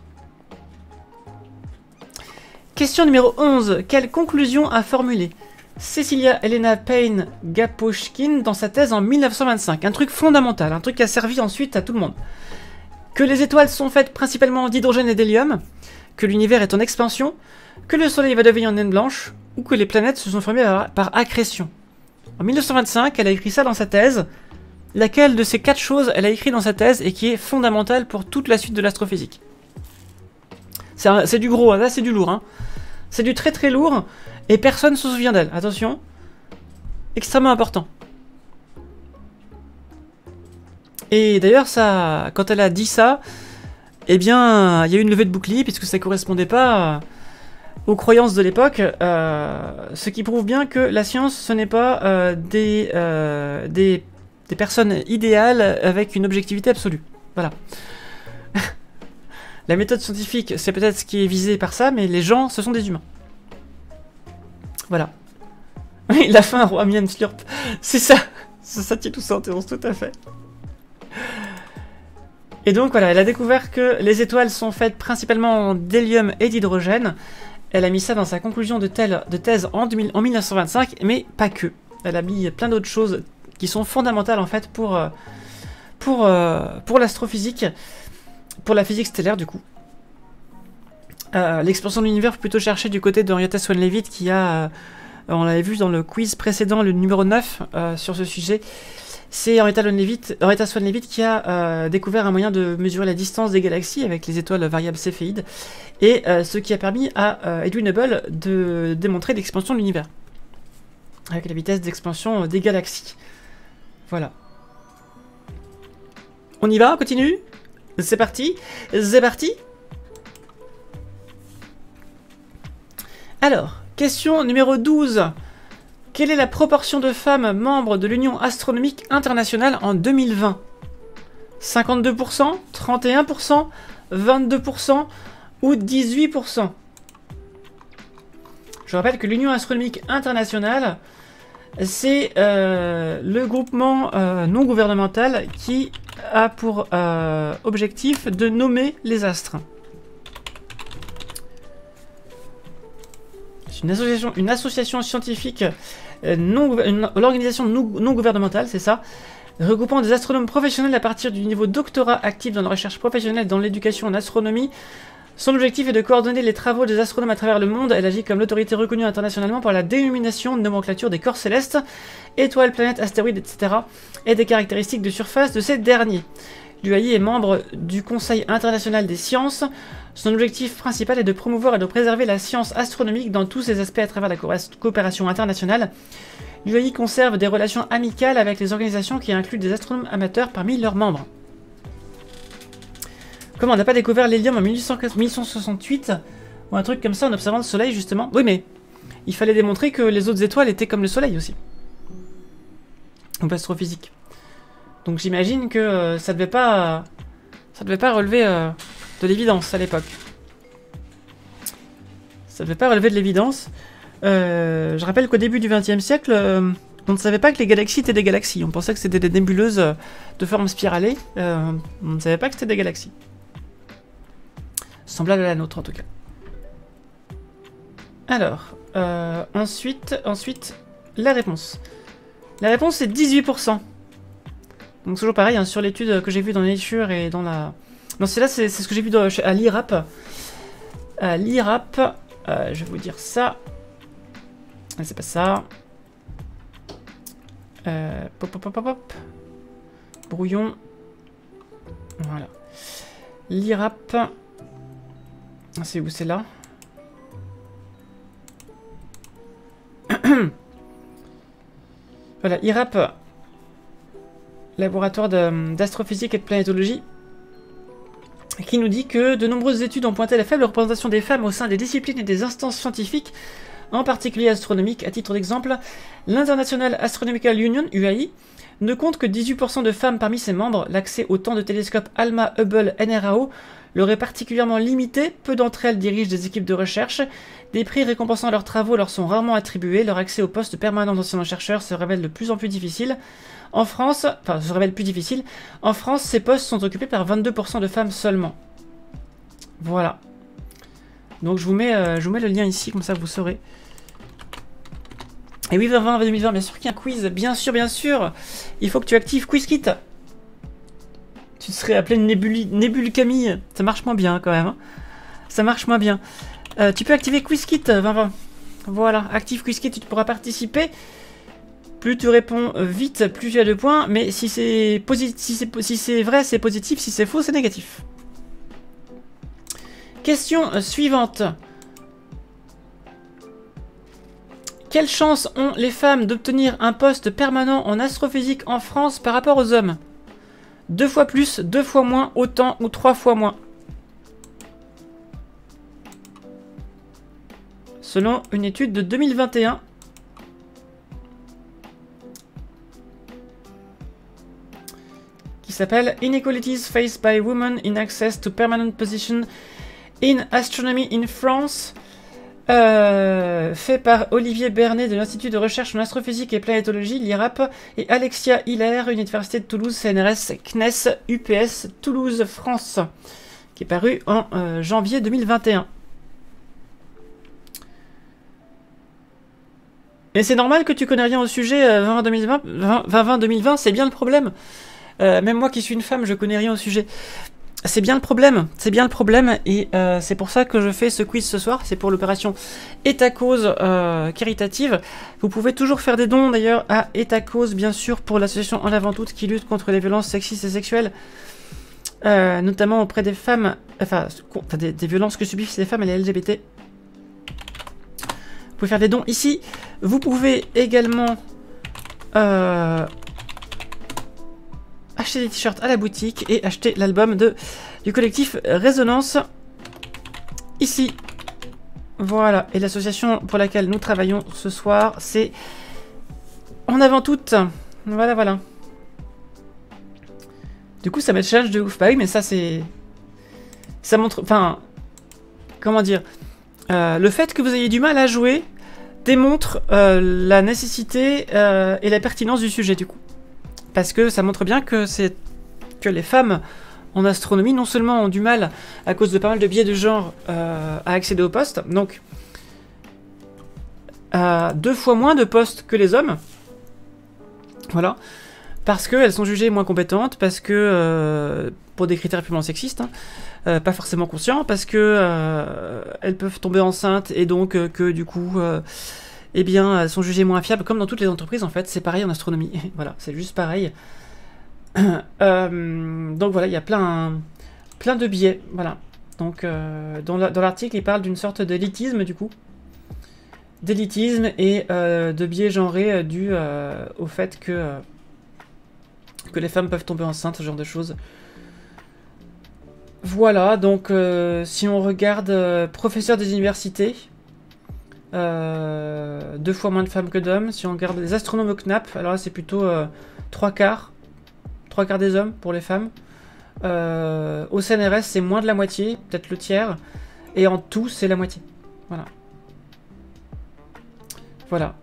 Question numéro 11. Quelle conclusion a formulé Cecilia Elena Payne-Gaposchkin dans sa thèse en 1925? Un truc fondamental, un truc qui a servi ensuite à tout le monde. Que les étoiles sont faites principalement d'hydrogène et d'hélium, que l'univers est en expansion, que le soleil va devenir une naine blanche, ou que les planètes se sont formées par accrétion. En 1925, elle a écrit ça dans sa thèse. Laquelle de ces 4 choses elle a écrit dans sa thèse et qui est fondamentale pour toute la suite de l'astrophysique? C'est du gros, hein, là c'est du lourd. Hein. C'est du très lourd et personne ne se souvient d'elle. Attention, extrêmement important. Et d'ailleurs, quand elle a dit ça, eh bien, il y a eu une levée de bouclier puisque ça correspondait pas aux croyances de l'époque, ce qui prouve bien que la science, ce n'est pas des personnes idéales avec une objectivité absolue. Voilà. La méthode scientifique, c'est peut-être ce qui est visé par ça, mais les gens, ce sont des humains. Voilà. Oui, la fin, roi Miam Slurp. C'est ça. C'est ça, Titou 111, tout à fait. Et donc voilà, elle a découvert que les étoiles sont faites principalement d'hélium et d'hydrogène. Elle a mis ça dans sa conclusion de thèse en 1925, mais pas que. Elle a mis plein d'autres choses qui sont fondamentales en fait pour l'astrophysique, pour la physique stellaire du coup. L'expansion de l'univers plutôt cherchée du côté d'Henrietta Swan-Leavitt qui a, on l'avait vu dans le quiz précédent, le numéro 9 sur ce sujet. C'est Henrietta Swan-Leavitt qui a découvert un moyen de mesurer la distance des galaxies avec les étoiles variables céphéides, et ce qui a permis à Edwin Hubble de démontrer l'expansion de l'univers, avec la vitesse d'expansion des galaxies. Voilà. On y va, on continue? C'est parti? C'est parti? Alors, question numéro 12. Quelle est la proportion de femmes membres de l'Union astronomique internationale en 2020? 52%, 31%, 22% ou 18%? Je rappelle que l'Union astronomique internationale, c'est le groupement non gouvernemental qui a pour objectif de nommer les astres. Une association scientifique, l'organisation non gouvernementale, c'est ça, regroupant des astronomes professionnels à partir du niveau doctorat actif dans la recherche professionnelle dans l'éducation en astronomie. Son objectif est de coordonner les travaux des astronomes à travers le monde. Elle agit comme l'autorité reconnue internationalement pour la dénomination, nomenclature des corps célestes, étoiles, planètes, astéroïdes, etc. et des caractéristiques de surface de ces derniers. L'UAI est membre du Conseil international des sciences. Son objectif principal est de promouvoir et de préserver la science astronomique dans tous ses aspects à travers la coopération internationale. L'UAI conserve des relations amicales avec les organisations qui incluent des astronomes amateurs parmi leurs membres. Comment on n'a pas découvert l'hélium en 1868 ou un truc comme ça en observant le Soleil justement? Oui, mais il fallait démontrer que les autres étoiles étaient comme le Soleil aussi. En astrophysique. Donc j'imagine que ça devait pas relever de l'évidence à l'époque. Ça devait pas relever de l'évidence. Je rappelle qu'au début du XXe siècle, on ne savait pas que les galaxies étaient des galaxies. On pensait que c'était des nébuleuses de forme spiralée. On ne savait pas que c'était des galaxies. Semblable à la nôtre en tout cas. Alors, ensuite, la réponse. La réponse c'est 18%. Donc toujours pareil, hein, sur l'étude que j'ai vue dans Nature et dans la... Non, c'est là, c'est ce que j'ai vu à l'IRAP. À l'IRAP, je vais vous dire ça. C'est pas ça. Pop. Brouillon. Voilà. L'IRAP. C'est où? C'est là. Voilà, IRAP. Laboratoire d'astrophysique et de planétologie, qui nous dit que de nombreuses études ont pointé la faible représentation des femmes au sein des disciplines et des instances scientifiques, en particulier astronomiques. À titre d'exemple, l'International Astronomical Union, UAI, ne compte que 18% de femmes parmi ses membres. L'accès au temps de télescope ALMA, Hubble, NRAO leur est particulièrement limité. Peu d'entre elles dirigent des équipes de recherche. Des prix récompensant leurs travaux leur sont rarement attribués. Leur accès au poste permanent d'enseignant-chercheur se révèle de plus en plus difficile. En France, en France, ces postes sont occupés par 22% de femmes seulement. Voilà. Donc je vous mets le lien ici, comme ça vous saurez. Et oui, 2020, bien sûr qu'il y a un quiz, bien sûr. Il faut que tu actives QuizKit. Tu te serais appelé Nébule Camille. Ça marche moins bien quand même. Hein. Ça marche moins bien. Tu peux activer QuizKit, 2020. Voilà, active QuizKit, tu pourras participer. Plus tu réponds vite, plus tu as de points. Mais si c'est vrai, c'est positif. Si c'est faux, c'est négatif. Question suivante. Quelles chances ont les femmes d'obtenir un poste permanent en astrophysique en France par rapport aux hommes? 2 fois plus, 2 fois moins, autant ou 3 fois moins? Selon une étude de 2021. Qui s'appelle Inequalities Faced by Women in Access to Permanent Position in Astronomy in France. Fait par Olivier Bernet de l'Institut de recherche en astrophysique et planétologie, l'IRAP, et Alexia Hiller, Université de Toulouse, CNRS, CNES, UPS, Toulouse, France, qui est paru en janvier 2021. Et c'est normal que tu connais rien au sujet 2020, c'est bien le problème. Même moi qui suis une femme, je connais rien au sujet. C'est bien le problème, et c'est pour ça que je fais ce quiz ce soir, c'est pour l'opération État-Cause caritative. Vous pouvez toujours faire des dons d'ailleurs à État-Cause, bien sûr, pour l'association En Avant Toutes qui lutte contre les violences sexistes et sexuelles, notamment auprès des femmes, des violences que subissent les femmes et les LGBT. Vous pouvez faire des dons ici, vous pouvez également acheter des t-shirts à la boutique et acheter l'album du collectif Résonance ici. Voilà, et l'association pour laquelle nous travaillons ce soir, c'est En Avant Toutes. Voilà, voilà. Du coup, ça met le challenge de ouf. Bah oui, mais ça, c'est... Ça montre... Enfin... Comment dire le fait que vous ayez du mal à jouer démontre la nécessité et la pertinence du sujet, du coup. Parce que ça montre bien que les femmes en astronomie, non seulement ont du mal, à cause de pas mal de biais de genre, à accéder aux postes, donc 2 fois moins de postes que les hommes, voilà, parce qu'elles sont jugées moins compétentes, parce que, pour des critères purement sexistes, hein, pas forcément conscients, parce que elles peuvent tomber enceintes, et donc que du coup... eh bien, elles sont jugées moins fiables, comme dans toutes les entreprises, en fait. C'est pareil en astronomie. Voilà, c'est juste pareil. Donc voilà, il y a plein de biais. Voilà. Donc, dans l'article, il parle d'une sorte d'élitisme, du coup. D'élitisme et de biais genrés dû au fait que les femmes peuvent tomber enceintes, ce genre de choses. Voilà, donc si on regarde professeurs des universités... 2 fois moins de femmes que d'hommes. Si on regarde les astronomes au CNAP, alors là c'est plutôt 3 quarts des hommes pour les femmes. Au CNRS c'est moins de la moitié, peut-être le tiers, et en tout c'est la moitié. Voilà. Voilà.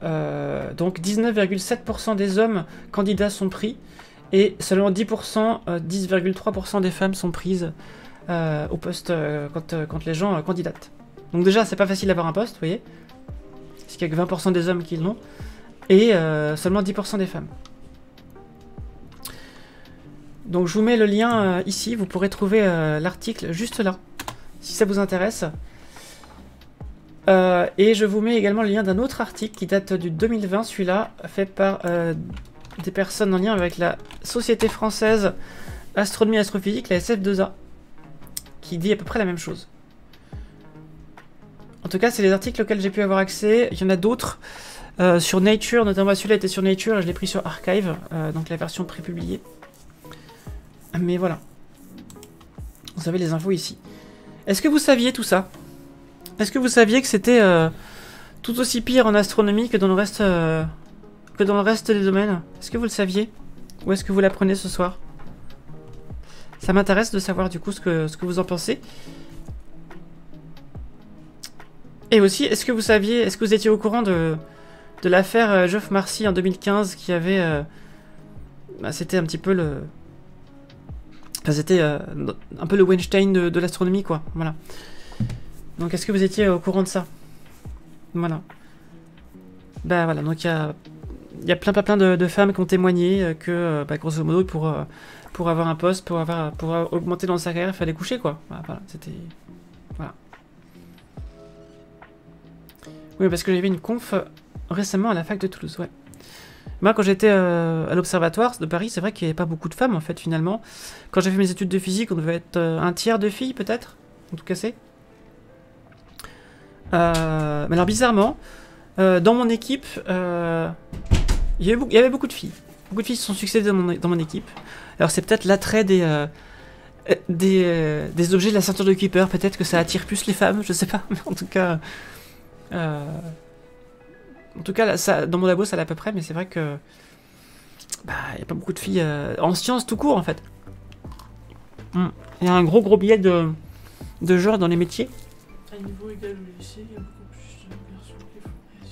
Donc 19,7% des hommes candidats sont pris, et seulement 10%, 10,3% des femmes sont prises au poste quand les gens candidatent. Donc déjà c'est pas facile d'avoir un poste, vous voyez. Parce qu'il n'y a que 20% des hommes qui l'ont, et seulement 10% des femmes. Donc je vous mets le lien ici, vous pourrez trouver l'article juste là, si ça vous intéresse. Et je vous mets également le lien d'un autre article qui date du 2020, celui-là, fait par des personnes en lien avec la Société Française Astronomie et Astrophysique, la SF2A, qui dit à peu près la même chose. En tout cas, c'est les articles auxquels j'ai pu avoir accès. Il y en a d'autres sur Nature, notamment celui-là était sur Nature et je l'ai pris sur Archive, donc la version prépubliée. Mais voilà. Vous avez les infos ici. Est-ce que vous saviez tout ça? Est-ce que vous saviez que c'était tout aussi pire en astronomie que dans le reste des domaines? Est-ce que vous le saviez? Ou est-ce que vous l'apprenez ce soir? Ça m'intéresse de savoir du coup ce que vous en pensez. Et aussi, est-ce que vous saviez, est-ce que vous étiez au courant de l'affaire Geoff Marcy en 2015 qui avait... c'était un petit peu le... Enfin, c'était un peu le Weinstein de l'astronomie, quoi. Voilà. Donc, est-ce que vous étiez au courant de ça? Voilà. Bah voilà, donc il y a plein de femmes qui ont témoigné que, grosso modo, pour avoir un poste, pour augmenter dans sa carrière, il fallait coucher, quoi. Voilà, c'était... Voilà. Oui, parce que j'avais une conf récemment à la fac de Toulouse, ouais. Moi, quand j'étais à l'Observatoire de Paris, c'est vrai qu'il n'y avait pas beaucoup de femmes, en fait, finalement. Quand j'ai fait mes études de physique, on devait être un tiers de filles, peut-être, en tout cas c'est. Mais alors, bizarrement, dans mon équipe, il y avait beaucoup de filles. Beaucoup de filles se sont succédées dans mon équipe. Alors, c'est peut-être l'attrait des objets de la ceinture de Kuiper, peut-être que ça attire plus les femmes, je sais pas, mais en tout cas... là, ça, dans mon labo, ça l'est à peu près, mais c'est vrai que... il n'y a pas beaucoup de filles en sciences tout court, en fait. Il y a un gros biais de genre dans les métiers. À niveau égal au lycée, il y a beaucoup plus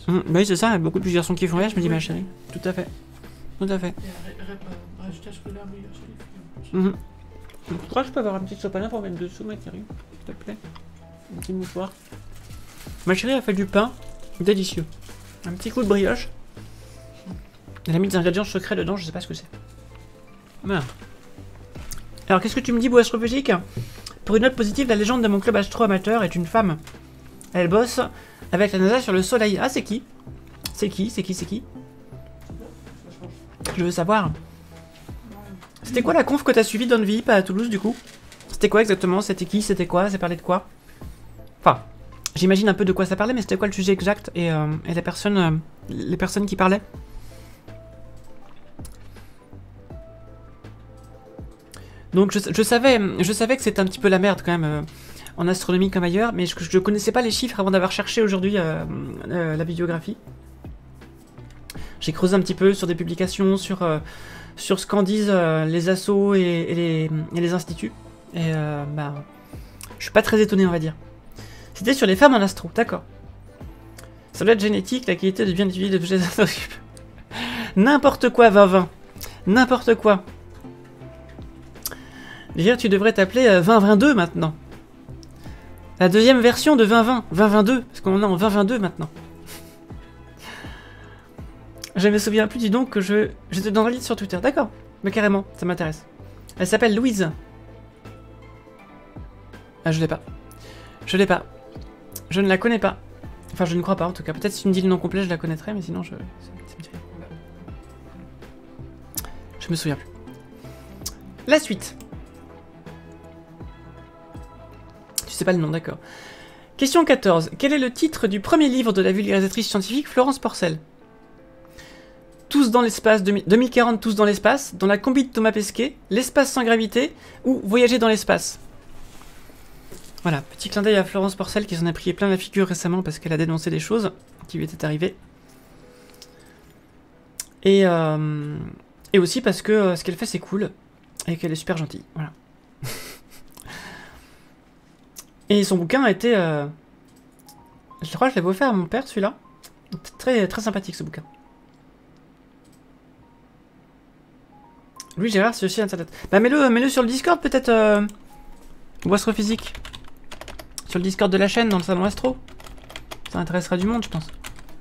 Oui, c'est ça, il y a beaucoup de garçons qui font rire, je me dis, ma chérie. Tout à fait. Tout à fait. Rajouter ce que là, oui, chez les filles. Je crois que je peux avoir un petit sopalin pour mettre dessous, ma chérie. S'il te plaît. Un petit mouchoir. Ma chérie a fait du pain délicieux. Un petit coup de brioche. Elle a mis des ingrédients secrets dedans, je sais pas ce que c'est. Voilà. Alors, qu'est-ce que tu me dis, beau astrophysique? Pour une note positive, la légende de mon club astro amateur est une femme. Elle bosse avec la NASA sur le Soleil. Ah, c'est qui? C'est qui? C'est qui? C'est qui? Je veux savoir. C'était quoi la conf que t'as suivi dans VIP à Toulouse, du coup? C'était quoi exactement? C'était qui? C'était quoi? Ça parlait de quoi? Enfin, j'imagine un peu de quoi ça parlait, mais c'était quoi le sujet exact et les personnes qui parlaient? Donc je savais que c'était un petit peu la merde quand même en astronomie comme ailleurs, mais je connaissais pas les chiffres avant d'avoir cherché aujourd'hui la bibliographie. J'ai creusé un petit peu sur des publications, sur ce qu'en disent les assos et les instituts. Et bah, je suis pas très étonné, on va dire. C'était sur les femmes en astro, d'accord. Ça doit être génétique, la qualité de bien étudier de tous les astrotypes. N'importe quoi, 2020. N'importe quoi. Dire, tu devrais t'appeler 2022 maintenant. La deuxième version de 2020, 2022, parce qu'on est en 2022 maintenant. Je me souviens plus, dis donc, que j'étais dans un lit sur Twitter. D'accord, mais carrément, ça m'intéresse. Elle s'appelle Louise. Ah, je l'ai pas. Je l'ai pas. Je ne la connais pas. Enfin, je ne crois pas, en tout cas. Peut-être si tu me dis le nom complet, je la connaîtrais, mais sinon, je me souviens plus. La suite. Tu sais pas le nom, d'accord. Question 14. Quel est le titre du premier livre de la vulgarisatrice scientifique Florence Porcel? Tous dans l'espace, 2040, Tous dans l'espace, dans la combi de Thomas Pesquet, L'espace sans gravité ou Voyager dans l'espace. Voilà, petit clin d'œil à Florence Porcel qui s'en a pris plein la figure récemment parce qu'elle a dénoncé des choses qui lui étaient arrivées. Et aussi parce que ce qu'elle fait c'est cool et qu'elle est super gentille. Voilà. Et son bouquin a été... je crois que je l'avais offert à mon père celui-là. Très, très sympathique ce bouquin. Louis Gérard, c'est aussi internet. Bah mets-le sur le Discord peut-être, ou astrophysique. Sur le Discord de la chaîne, dans le salon astro. Ça intéressera du monde, je pense.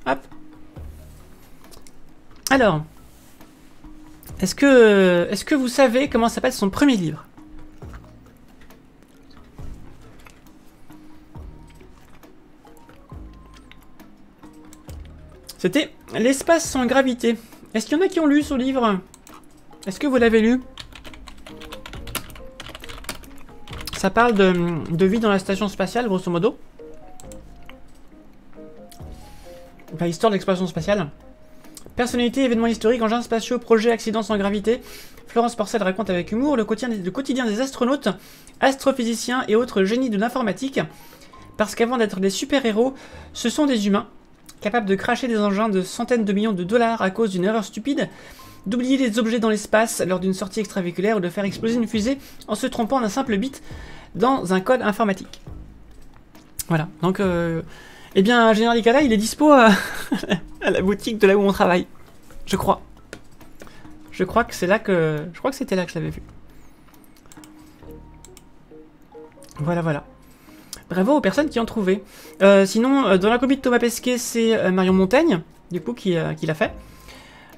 Hop. Alors. Est-ce que vous savez comment s'appelle son premier livre? C'était L'espace sans gravité. Est-ce qu'il y en a qui ont lu ce livre? Est-ce que vous l'avez lu? Ça parle de vie dans la station spatiale, grosso modo. Enfin, histoire de l'exploration spatiale. Personnalité, événements historiques, engins spatiaux, projets, accidents sans gravité. Florence Porcel raconte avec humour le quotidien des astronautes, astrophysiciens et autres génies de l'informatique. Parce qu'avant d'être des super-héros, ce sont des humains, capables de cracher des engins de centaines de millions de dollars à cause d'une erreur stupide, d'oublier les objets dans l'espace lors d'une sortie extravéhiculaire ou de faire exploser une fusée en se trompant d'un simple bit dans un code informatique. Voilà, donc eh bien Général Icala il est dispo à la boutique de là où on travaille, je crois. Je crois que c'est là que... Je crois que c'était là que je l'avais vu. Voilà, voilà. Bravo aux personnes qui ont trouvé. Sinon, dans la copie de Thomas Pesquet, c'est Marion Montaigne, du coup, qui l'a fait.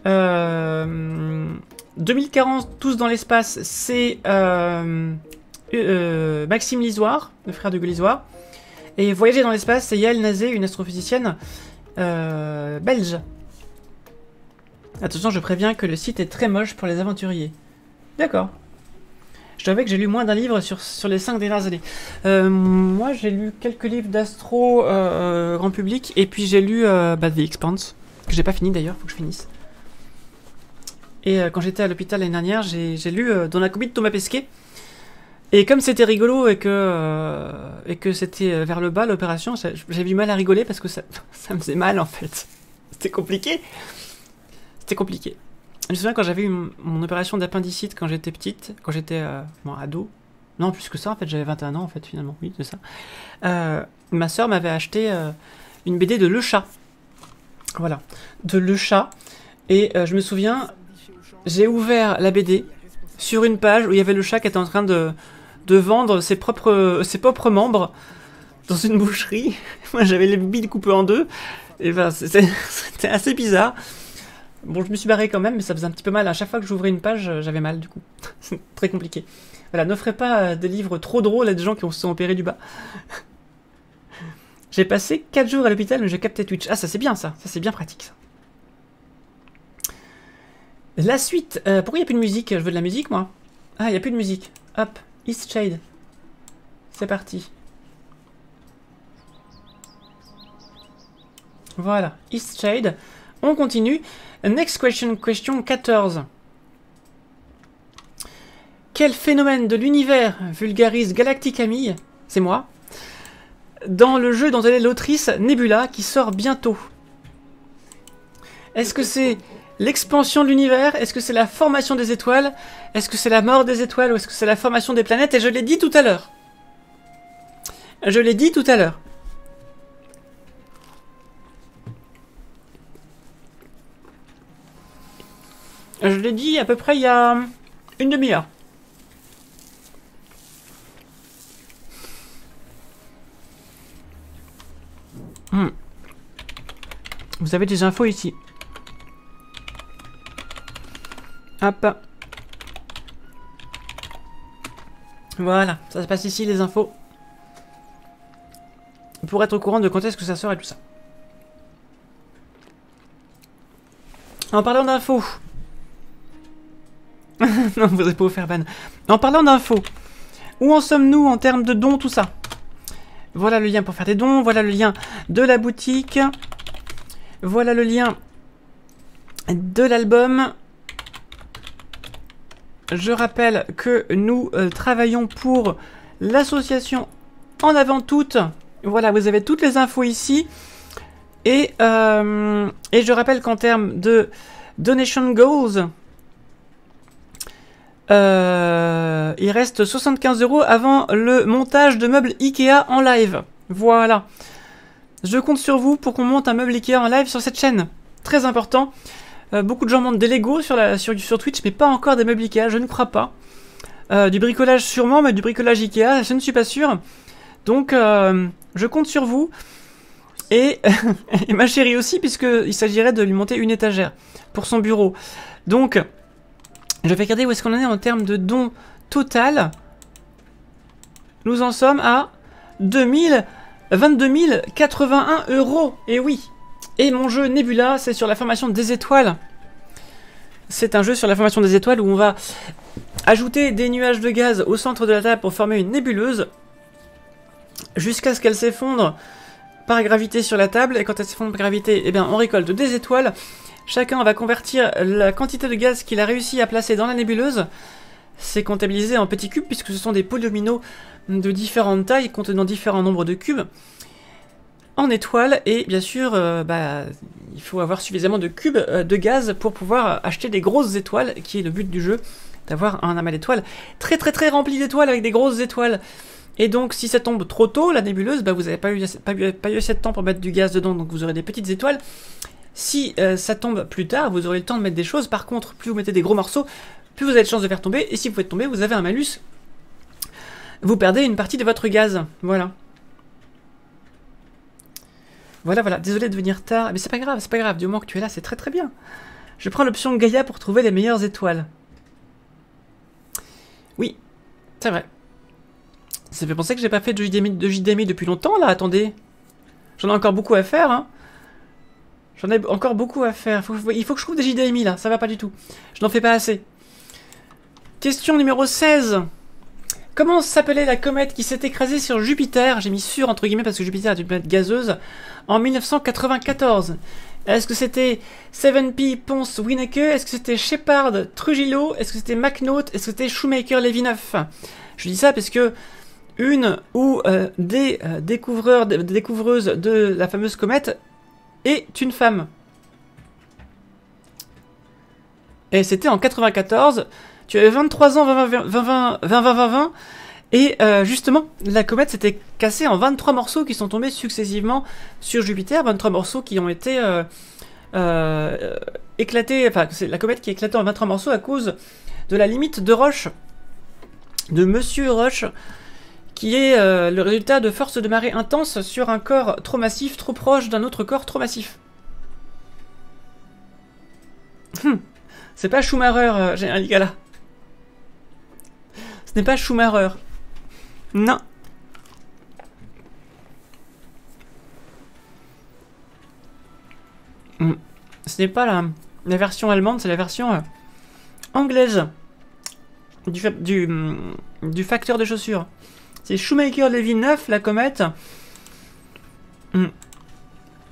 2040, Tous dans l'espace, c'est Maxime Lisoire, le frère de Lisoire. Et Voyager dans l'espace, c'est Yael Nazé, une astrophysicienne belge. Attention, je préviens que le site est très moche pour les aventuriers. D'accord. Je savais que j'ai lu moins d'un livre sur les 5 dernières années. Moi, j'ai lu quelques livres d'astro grand public, et puis j'ai lu The Expanse, que j'ai pas fini d'ailleurs, faut que je finisse. Et quand j'étais à l'hôpital l'année dernière, j'ai lu Dans la copie de Thomas Pesquet. Et comme c'était rigolo et que c'était vers le bas l'opération, j'avais du mal à rigoler parce que ça me faisait mal en fait. C'était compliqué. C'était compliqué. Je me souviens quand j'avais eu mon opération d'appendicite quand j'étais petite, quand j'étais ado. Non, plus que ça en fait, j'avais 21 ans en fait finalement, oui c'est ça. Ma soeur m'avait acheté une BD de Le Chat. Voilà, de Le Chat. Et je me souviens, j'ai ouvert la BD sur une page où il y avait le chat qui était en train de vendre ses propres membres dans une boucherie. Moi j'avais les billes coupées en deux. Et ben c'était assez bizarre. Bon, je me suis barré quand même, mais ça faisait un petit peu mal. À chaque fois que j'ouvrais une page, j'avais mal du coup. C'est très compliqué. Voilà, n'offrez pas des livres trop drôles à des gens qui se sont opérés du bas. J'ai passé 4 jours à l'hôpital, mais j'ai capté Twitch. Ah, ça c'est bien ça. Ça c'est bien pratique ça. La suite. Pourquoi il n'y a plus de musique? Je veux de la musique moi. Ah, il n'y a plus de musique. Hop, Eastshade. C'est parti. Voilà, Eastshade. On continue. Next question, question 14. Quel phénomène de l'univers vulgarise Galactic Camille, c'est moi, dans le jeu dont elle est l'autrice Nebula qui sort bientôt? Est-ce que c'est l'expansion de l'univers? Est-ce que c'est la formation des étoiles? Est-ce que c'est la mort des étoiles? Ou est-ce que c'est la formation des planètes? Et je l'ai dit tout à l'heure. Je l'ai dit tout à l'heure. Je l'ai dit à peu près il y a une demi-heure. Vous avez des infos ici. Hop. Voilà, ça se passe ici les infos. Pour être au courant de quand est-ce que ça sort et tout ça. En parlant d'infos. Non, vous n'allez pas vous faire ban. En parlant d'infos. Où en sommes-nous en termes de dons, tout ça? Voilà le lien pour faire des dons. Voilà le lien de la boutique. Voilà le lien de l'album. Je rappelle que nous travaillons pour l'association En Avant Toutes. Voilà, vous avez toutes les infos ici. Et je rappelle qu'en termes de donation goals, il reste 75 € avant le montage de meubles Ikea en live. Voilà. Je compte sur vous pour qu'on monte un meuble Ikea en live sur cette chaîne. Très important. Beaucoup de gens montent des Lego sur Twitch, mais pas encore des meubles Ikea, je ne crois pas. Du bricolage sûrement, mais du bricolage Ikea, je ne suis pas sûr. Donc, je compte sur vous. Et, et ma chérie aussi, puisqu'il s'agirait de lui monter une étagère pour son bureau. Donc, je vais regarder où est-ce qu'on en est en termes de dons total. Nous en sommes à 22 081 €. Et oui. Et mon jeu Nebula, c'est sur la formation des étoiles. C'est un jeu sur la formation des étoiles où on va ajouter des nuages de gaz au centre de la table pour former une nébuleuse. Jusqu'à ce qu'elle s'effondre par gravité sur la table. Et quand elle s'effondre par gravité, eh bien, on récolte des étoiles. Chacun va convertir la quantité de gaz qu'il a réussi à placer dans la nébuleuse. C'est comptabilisé en petits cubes puisque ce sont des polyomino de différentes tailles contenant différents nombres de cubes en étoiles. Et bien sûr, il faut avoir suffisamment de cubes de gaz pour pouvoir acheter des grosses étoiles, qui est le but du jeu, d'avoir un amas d'étoiles très très très rempli d'étoiles avec des grosses étoiles. Et donc, si ça tombe trop tôt, la nébuleuse, vous n'avez pas eu assez de temps pour mettre du gaz dedans, donc vous aurez des petites étoiles. Si ça tombe plus tard, vous aurez le temps de mettre des choses. Par contre, plus vous mettez des gros morceaux, plus vous avez de chances de faire tomber. Et si vous faites tomber, vous avez un malus. Vous perdez une partie de votre gaz. Voilà. Voilà. Désolé de venir tard. Mais c'est pas grave. Du moment que tu es là, c'est très très bien. Je prends l'option Gaïa pour trouver les meilleures étoiles. Oui, c'est vrai. Ça fait penser que j'ai pas fait de JDMI depuis longtemps, là. Attendez. J'en ai encore beaucoup à faire, hein. J'en ai encore beaucoup à faire. Il faut que je trouve des JDMI, là. Ça va pas du tout. Je n'en fais pas assez. Question numéro 16. Comment s'appelait la comète qui s'est écrasée sur Jupiter? J'ai mis sur, entre guillemets, parce que Jupiter est une planète gazeuse. En 1994. Est-ce que c'était 7P Ponce Winnecke? Est-ce que c'était Shepard Trujillo? Est-ce que c'était McNaught? Est-ce que c'était Shoemaker-Levineuf? Je dis ça parce que une ou des découvreuses de la fameuse comète est une femme. Et c'était en 94. Tu avais 23 ans, 20. Et justement, la comète s'était cassée en 23 morceaux qui sont tombés successivement sur Jupiter. 23 morceaux qui ont été éclaté, enfin c'est la comète qui est éclatée en 23 morceaux à cause de la limite de Roche, de Monsieur Roche, qui est le résultat de forces de marée intenses sur un corps trop massif, trop proche d'un autre corps trop massif. C'est pas Schumacher, général Gala. Ce n'est pas Schumacher. Non. Ce n'est pas la version allemande, c'est la version anglaise du facteur de chaussures. C'est Shoemaker-Levy 9, la comète.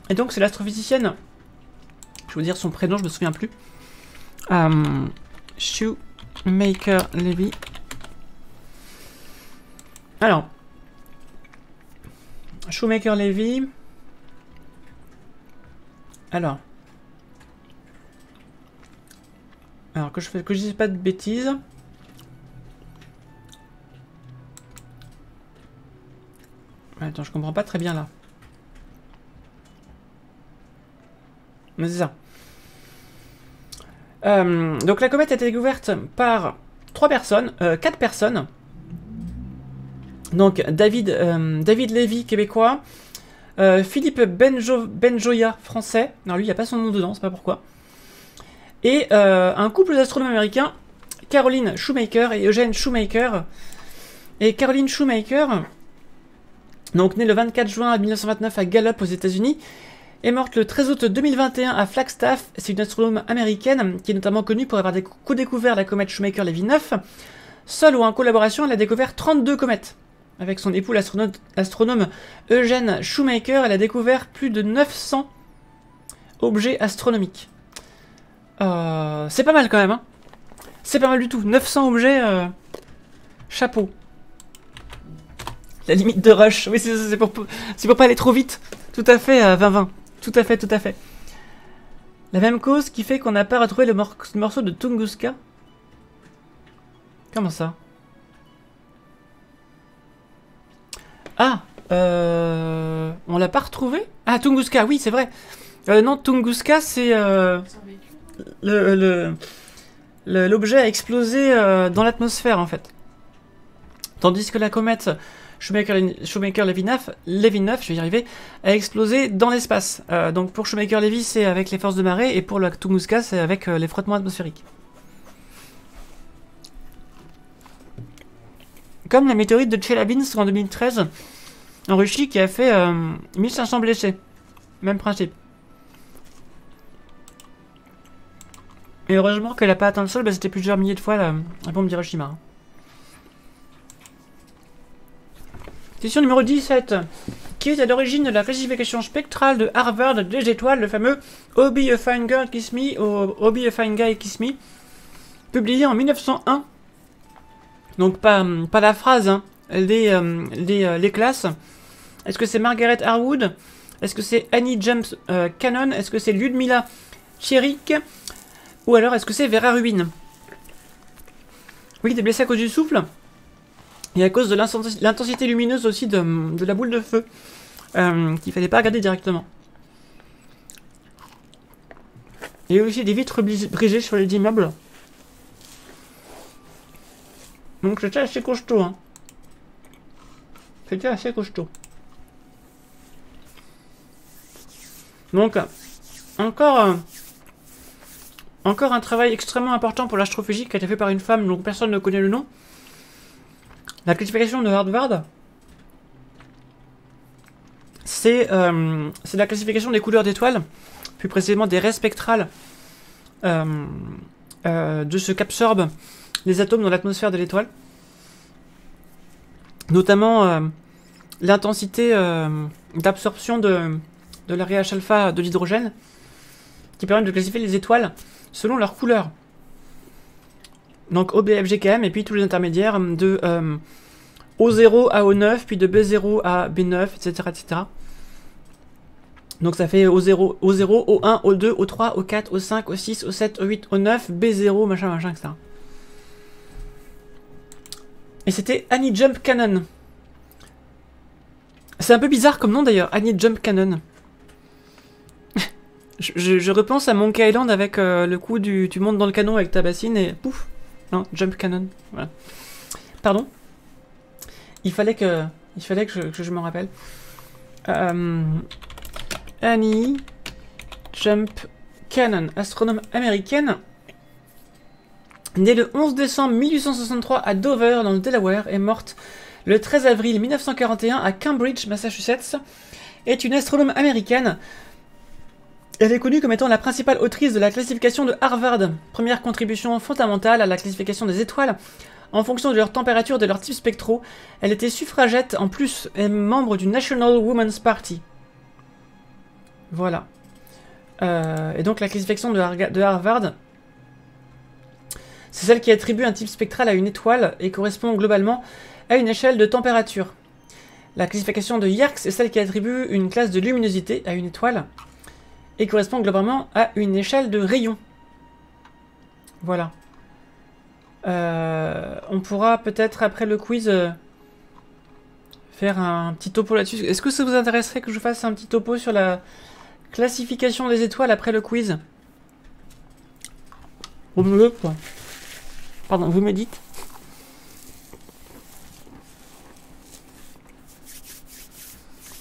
Et donc c'est l'astrophysicienne. Je vais vous dire son prénom, je me souviens plus. Shoemaker-Levy. Alors. Shoemaker-Levy. Alors que je dise pas de bêtises. Attends, je comprends pas très bien là. Mais c'est ça. Donc la comète a été découverte par 4 personnes. Donc David Lévy, québécois. Philippe Benjoya, français. Non, lui, il n'y a pas son nom dedans, c'est pas pourquoi. Et un couple d'astronomes américains, Caroline Shoemaker et Eugene Shoemaker. Et Caroline Shoemaker, donc née le 24 juin 1929 à Gallup aux États-Unis, est morte le 13 août 2021 à Flagstaff. C'est une astronome américaine qui est notamment connue pour avoir co-découvert la comète Shoemaker-Levy 9. Seule ou en collaboration, elle a découvert 32 comètes. Avec son époux, l'astronome Eugene Shoemaker, elle a découvert plus de 900 objets astronomiques. C'est pas mal quand même, hein. C'est pas mal du tout. 900 objets, chapeau. La limite de rush. Oui, c'est pour pas aller trop vite. Tout à fait, 20-20. Tout à fait. La même cause qui fait qu'on n'a pas retrouvé le morceau de Tunguska. Comment ça? Ah, on l'a pas retrouvé? Ah, Tunguska, oui, c'est vrai. Non, Tunguska, c'est l'objet a explosé dans l'atmosphère en fait. Tandis que la comète Shoemaker-Levy 9, je vais y arriver, a explosé dans l'espace. Donc pour Shoemaker-Levy, c'est avec les forces de marée, et pour la Tunguska, c'est avec les frottements atmosphériques. Comme la météorite de Tchelyabinsk en 2013 en Russie qui a fait 1500 blessés. Même principe. Et heureusement qu'elle n'a pas atteint le sol, bah c'était plusieurs milliers de fois la bombe d'Hiroshima. Question numéro 17. Qui est à l'origine de la classification spectrale de Harvard des étoiles, le fameux Obi a Fine Girl Kiss Me ou Obi a Fine Guy Kiss Me, publié en 1901. Donc pas la phrase, hein, les classes. Est-ce que c'est Margaret Harwood? Est-ce que c'est Annie James Cannon? Est-ce que c'est Ludmila Cherik? Ou alors est-ce que c'est Vera Rubin? Oui, des blessés à cause du souffle. Et à cause de l'intensité lumineuse aussi de la boule de feu. Qu'il fallait pas regarder directement. Il y a aussi des vitres brisées sur les immeubles. Donc c'était assez costaud, hein. C'était assez costaud. Donc, encore un travail extrêmement important pour l'astrophysique qui a été fait par une femme dont personne ne connaît le nom. La classification de Harvard, c'est la classification des couleurs d'étoiles, plus précisément des raies spectrales de ce qu'absorbent les atomes dans l'atmosphère de l'étoile. Notamment l'intensité d'absorption de l'ARH alpha de l'hydrogène, qui permet de classifier les étoiles selon leur couleur. Donc OBFGKM et puis tous les intermédiaires de O0 à O9, puis de B0 à B9, etc. etc. Donc ça fait O0, O1, O2, O3, O4, O5, O6, O7, O8, O9, B0, machin, etc. Et c'était Annie Jump Cannon. C'est un peu bizarre comme nom d'ailleurs, Annie Jump Cannon. Je repense à Monkey Island avec le coup du... Tu montes dans le canon avec ta bassine et pouf. Non, jump cannon. Voilà. Pardon. Il fallait que je m'en rappelle. Annie Jump Cannon, astronome américaine, née le 11 décembre 1863 à Dover, dans le Delaware, est morte le 13 avril 1941 à Cambridge, Massachusetts, est une astronome américaine. Elle est connue comme étant la principale autrice de la classification de Harvard, première contribution fondamentale à la classification des étoiles en fonction de leur température et de leurs types spectraux. Elle était suffragette en plus et membre du National Women's Party. Voilà. Et donc la classification de Harvard, c'est celle qui attribue un type spectral à une étoile et correspond globalement à une échelle de température. La classification de Yerkes est celle qui attribue une classe de luminosité à une étoile et correspond globalement à une échelle de rayon. Voilà. On pourra peut-être après le quiz faire un petit topo là-dessus. Est-ce que ça vous intéresserait que je fasse un petit topo sur la classification des étoiles après le quiz? Vous me quoi? Pardon, vous me dites?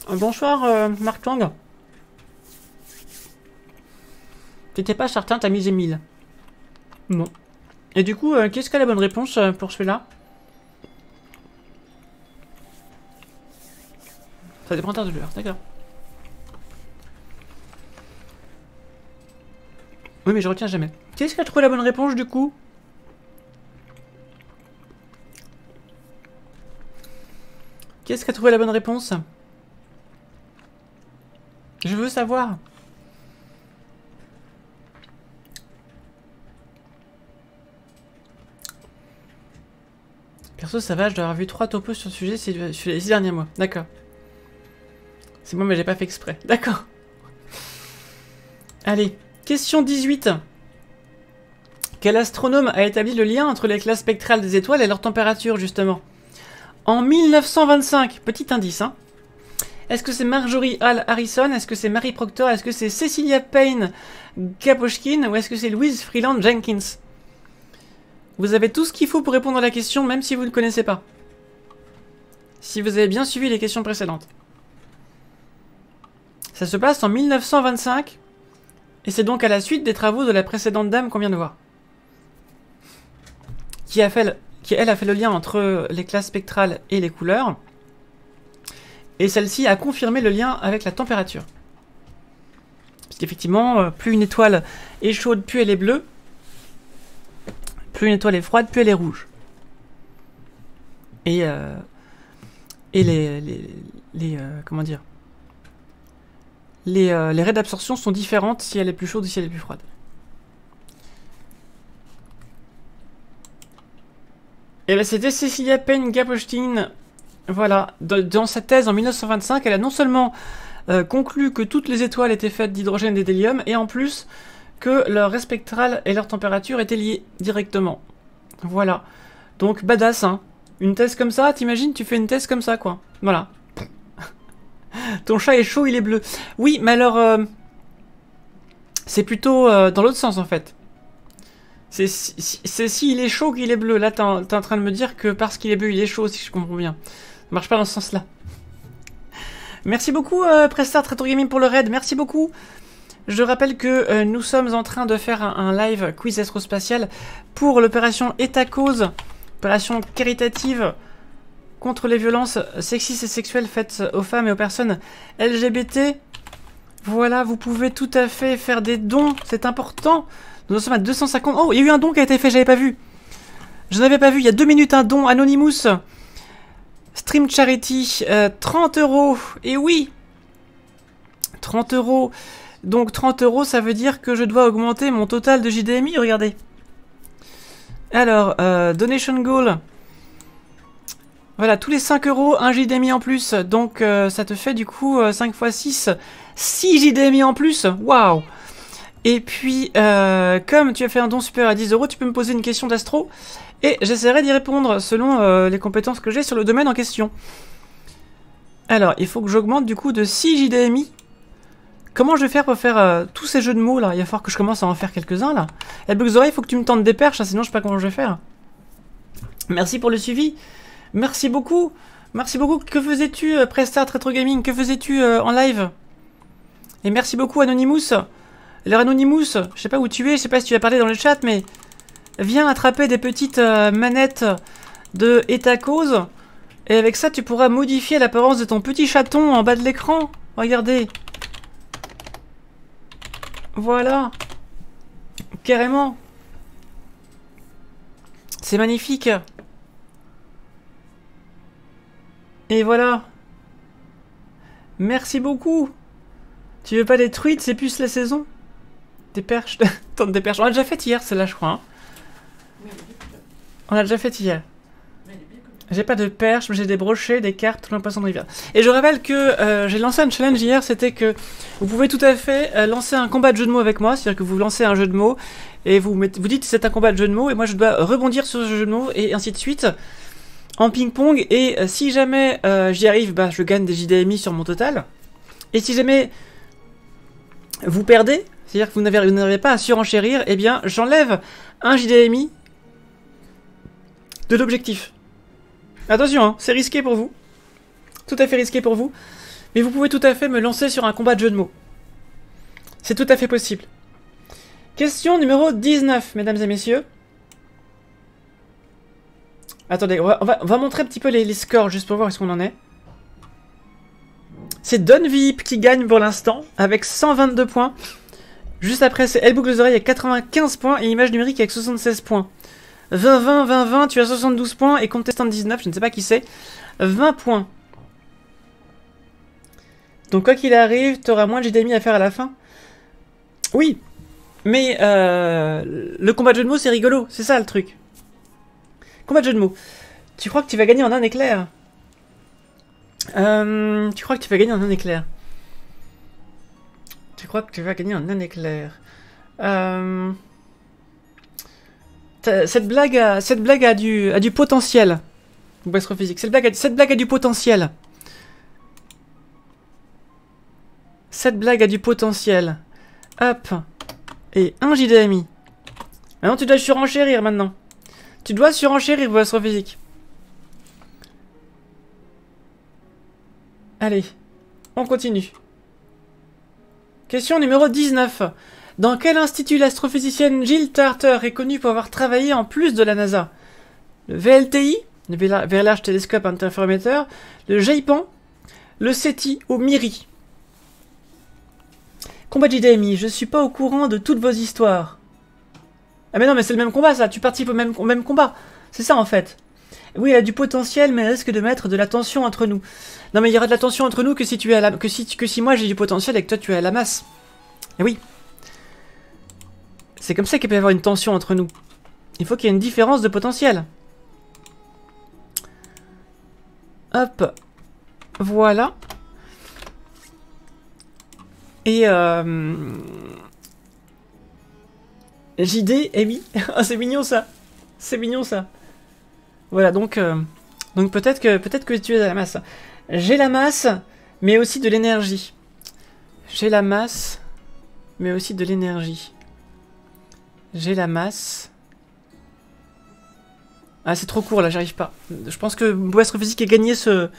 Bonsoir Marc Tang. T'étais pas certain, t'as misé 1000. Non. Et du coup, qu'est-ce qu'est la bonne réponse pour celui-là? Ça dépend de l'heure, d'accord. Oui, mais je retiens jamais. Qu'est-ce qui a trouvé la bonne réponse du coup? Qu'est-ce qui a trouvé la bonne réponse? Je veux savoir. Perso, ça va, je dois avoir vu 3 topos sur le sujet sur les 6 derniers mois. D'accord. C'est moi, mais j'ai pas fait exprès. D'accord. Allez, question 18. Quel astronome a établi le lien entre les classes spectrales des étoiles et leur température, justement? En 1925, petit indice, hein. Est-ce que c'est Marjorie Hall Harrison? Est-ce que c'est Mary Proctor? Est-ce que c'est Cecilia Payne Gaposchkin? Ou est-ce que c'est Louise Freeland Jenkins? Vous avez tout ce qu'il faut pour répondre à la question, même si vous ne connaissez pas. Si vous avez bien suivi les questions précédentes. Ça se passe en 1925, et c'est donc à la suite des travaux de la précédente dame qu'on vient de voir. Qui, elle, a fait le lien entre les classes spectrales et les couleurs. Et celle-ci a confirmé le lien avec la température. Parce qu'effectivement, plus une étoile est chaude, plus elle est bleue. Plus une étoile est froide, plus elle est rouge. Et comment dire, les raies d'absorption sont différentes si elle est plus chaude ou si elle est plus froide. Et bien c'était Cecilia Payne Gaposchkin. Voilà, dans sa thèse en 1925, elle a non seulement conclu que toutes les étoiles étaient faites d'hydrogène et d'hélium, et en plus que leur ray spectral et leur température étaient liés directement. Voilà. Donc badass, hein. Une thèse comme ça, t'imagines, tu fais une thèse comme ça, quoi. Voilà. Ton chat est chaud, il est bleu. Oui, mais alors... c'est plutôt dans l'autre sens, en fait. C'est s'il est chaud qu'il est bleu. Là, t'es en train de me dire que parce qu'il est bleu, il est chaud, si je comprends bien. Ça marche pas dans ce sens-là. Merci beaucoup, Prestar Trator Gaming, pour le raid. Merci beaucoup. Je rappelle que nous sommes en train de faire un live quiz astrospatial pour l'opération État Cause, opération caritative contre les violences sexistes et sexuelles faites aux femmes et aux personnes LGBT. Voilà, vous pouvez tout à fait faire des dons, c'est important. Nous en sommes à 250... Oh, il y a eu un don qui a été fait, j'avais pas vu. Je n'avais pas vu, il y a 2 minutes, un don, Anonymous. Stream Charity, 30 €. Et oui, 30 €. Donc 30 €, ça veut dire que je dois augmenter mon total de JDMI, regardez. Alors, Donation Goal. Voilà, tous les 5 €, un JDMI en plus. Donc ça te fait du coup 5 x 6, 6 JDMI en plus. Waouh! Et puis, comme tu as fait un don supérieur à 10 €, tu peux me poser une question d'astro. Et j'essaierai d'y répondre selon les compétences que j'ai sur le domaine en question. Alors, il faut que j'augmente du coup de 6 JDMI. Comment je vais faire pour faire tous ces jeux de mots là? Il va falloir que je commence à en faire quelques-uns là. Et Buxoreille, il faut que tu me tentes des perches, hein, sinon je sais pas comment je vais faire. Merci pour le suivi. Merci beaucoup. Merci beaucoup. Que faisais-tu, Prestart Retro Gaming? Que faisais-tu en live? Et merci beaucoup, Anonymous. Alors, Anonymous, je sais pas où tu es, je sais pas si tu as parlé dans le chat, mais viens attraper des petites manettes de Eta Cause. Et avec ça, tu pourras modifier l'apparence de ton petit chaton en bas de l'écran. Regardez. Voilà. Carrément. C'est magnifique. Et voilà. Merci beaucoup. Tu veux pas des truites, c'est plus la saison? Des perches. Tente des perches. On l'a déjà fait hier, celle-là, je crois. Hein. On l'a déjà fait hier. J'ai pas de perches, mais j'ai des brochets, des cartes, tout un poisson de rivière. Et je rappelle que j'ai lancé un challenge hier, c'était que vous pouvez tout à fait lancer un combat de jeu de mots avec moi, c'est-à-dire que vous lancez un jeu de mots et vous dites c'est un combat de jeu de mots et moi je dois rebondir sur ce jeu de mots et ainsi de suite en ping-pong. Et si jamais j'y arrive, bah, je gagne des JDMI sur mon total. Et si jamais vous perdez, c'est-à-dire que vous n'arrivez pas à surenchérir, eh bien j'enlève un JDMI de l'objectif. Attention, hein, c'est risqué pour vous. Tout à fait risqué pour vous. Mais vous pouvez tout à fait me lancer sur un combat de jeu de mots. C'est tout à fait possible. Question numéro 19, mesdames et messieurs. Attendez, on va montrer un petit peu les scores, juste pour voir où est-ce qu'on en est. C'est Don Vip qui gagne pour l'instant, avec 122 points. Juste après, c'est Elbook les oreilles avec 95 points, et Image numérique avec 76 points. 20-20, 20-20, tu as 72 points, et Contestant 19, je ne sais pas qui c'est, 20 points. Donc quoi qu'il arrive, tu auras moins de JDMI à faire à la fin. Oui, mais le combat de jeu de mots, c'est rigolo, c'est ça le truc. Combat de jeu de mots. Tu crois que tu vas gagner en un éclair? Tu crois que tu vas gagner en un éclair? Tu crois que tu vas gagner en un éclair? Cette blague a du potentiel. Astrophysique. Cette blague a du potentiel. Cette blague a du potentiel. Hop. Et un JDMI. Maintenant, tu dois surenchérir maintenant. Tu dois surenchérir, Astrophysique. Allez. On continue. Question numéro 19. Dans quel institut l'astrophysicienne Jill Tarter est connue pour avoir travaillé en plus de la NASA? Le VLTI, le Very Large Telescope Interferometer, le JAIPAN, le SETI ou MIRI? Combat JDMI, je suis pas au courant de toutes vos histoires. Ah mais non, mais c'est le même combat ça, tu participes au même combat. C'est ça en fait. Oui, elle a du potentiel, mais elle risque de mettre de la tension entre nous. Non mais il y aura de la tension entre nous que si tu es à la... que si moi j'ai du potentiel et que toi tu es à la masse. Et oui. C'est comme ça qu'il peut y avoir une tension entre nous. Il faut qu'il y ait une différence de potentiel. Hop. Voilà. Et JD, eh oui. Ah, c'est mignon ça. C'est mignon ça. Voilà, donc peut-être que tu es à la masse. J'ai la masse, mais aussi de l'énergie. J'ai la masse, mais aussi de l'énergie. J'ai la masse. Ah, c'est trop court là, j'arrive pas. Je pense que Beau Astrophysique a gagné ce...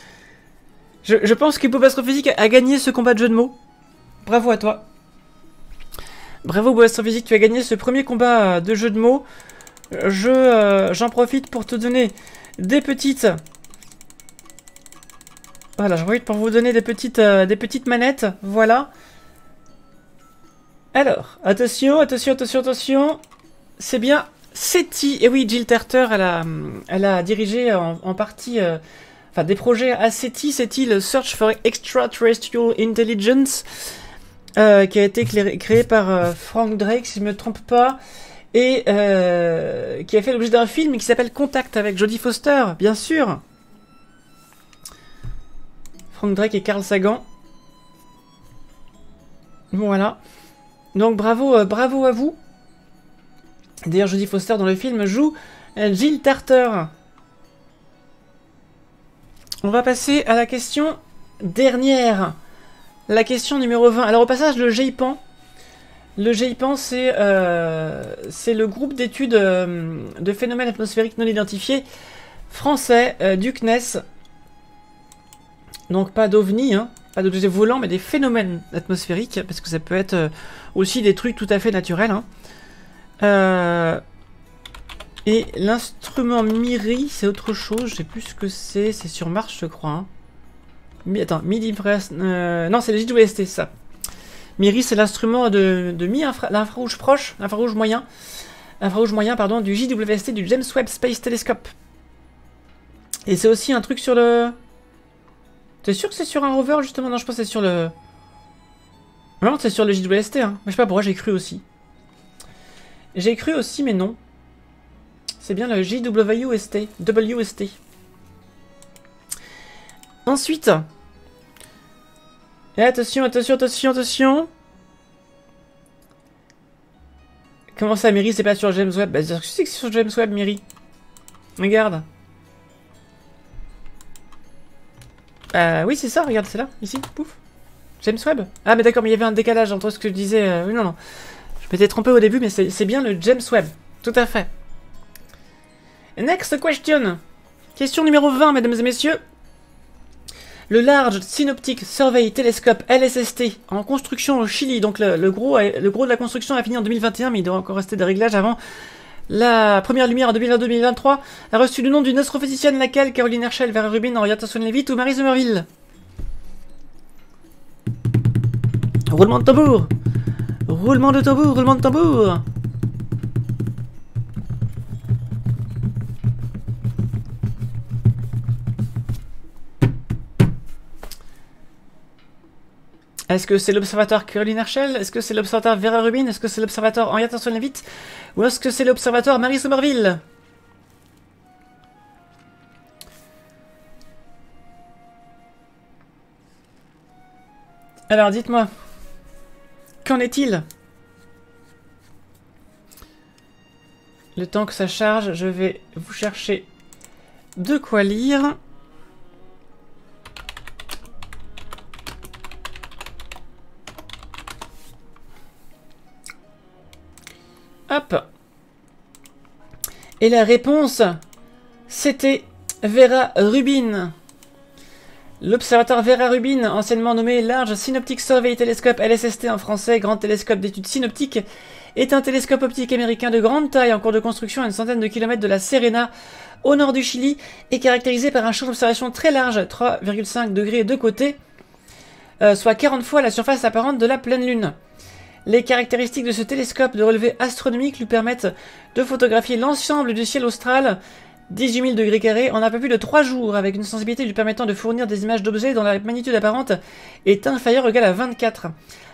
Je pense que Beau Astrophysique a gagné ce combat de jeu de mots. Bravo à toi. Bravo Beau Astrophysique, tu as gagné ce premier combat de jeu de mots. J'en profite pour te donner des petites... Voilà, j'en profite pour vous donner des petites manettes. Voilà. Alors, attention, attention, attention, attention. C'est bien SETI. Et oui, Jill Tarter, elle a dirigé en partie enfin, des projets à SETI. SETI, le Search for Extraterrestrial Intelligence, qui a été créé par Frank Drake, si je ne me trompe pas, et qui a fait l'objet d'un film qui s'appelle Contact avec Jodie Foster, bien sûr. Frank Drake et Carl Sagan. Voilà. Donc bravo, bravo à vous. D'ailleurs, Jodie Foster dans le film joue Jill Tarter. On va passer à la question dernière. La question numéro 20. Alors au passage, le GIPAN. Le GIPAN, c'est le groupe d'études de phénomènes atmosphériques non identifiés français du CNES. Donc pas d'OVNI, hein, pas d'objets volants, mais des phénomènes atmosphériques, parce que ça peut être aussi des trucs tout à fait naturels. Hein. Et l'instrument MIRI, c'est autre chose, je sais plus ce que c'est sur Mars, je crois. Hein. Attends, non, c'est le JWST, ça. MIRI, c'est l'instrument de l'infrarouge proche, infrarouge moyen, pardon, du JWST, du James Webb Space Telescope. Et c'est aussi un truc sur le... T'es sûr que c'est sur un rover, justement? Non, je pense que c'est sur le... Non, c'est sur le JWST, hein. Je sais pas pourquoi, j'ai cru aussi. J'ai cru aussi, mais non. C'est bien le JWST. WST. Ensuite... Et attention, attention, attention, attention. Comment ça, Miri, c'est pas sur James Webb? Bah, je sais que c'est sur James Webb, Miri. Regarde. Oui, c'est ça, regarde, c'est là, ici, pouf. James Webb. Ah, mais d'accord, mais il y avait un décalage entre ce que je disais. Oui, non, non. Je m'étais trompé au début, mais c'est bien le James Webb. Tout à fait. Next question. Question numéro 20, mesdames et messieurs. Le Large Synoptic Survey Telescope LSST en construction au Chili. Donc le gros de la construction a fini en 2021, mais il doit encore rester des réglages avant. La première lumière en 2022-2023 a reçu le nom d'une astrophysicienne, laquelle? Caroline Herschel, Vera Rubin, Henrietta Swan-Leavitt ou Mary Somerville? Roulement de tambour. Roulement de tambour, roulement de tambour. Est-ce que c'est l'observateur Caroline Herschel? Est-ce que c'est l'observateur Vera Rubin? Est-ce que c'est l'observateur Henrietta Swan-Leavitt? Ou est-ce que c'est l'observateur Mary Somerville? Alors, dites-moi. Qu'en est-il? Le temps que ça charge, je vais vous chercher de quoi lire. Hop. Et la réponse, c'était Vera Rubin. L'observateur Vera Rubin, anciennement nommé Large Synoptic Survey Telescope LSST en français, Grand Télescope d'études synoptiques, est un télescope optique américain de grande taille en cours de construction à une centaine de kilomètres de la Serena, au nord du Chili, et caractérisé par un champ d'observation très large, 3,5 degrés de côté, soit 40 fois la surface apparente de la pleine lune. Les caractéristiques de ce télescope de relevé astronomique lui permettent de photographier l'ensemble du ciel austral, 18 000 degrés carrés, en un peu plus de 3 jours, avec une sensibilité lui permettant de fournir des images d'objets dont la magnitude apparente est inférieure ou égale à 24.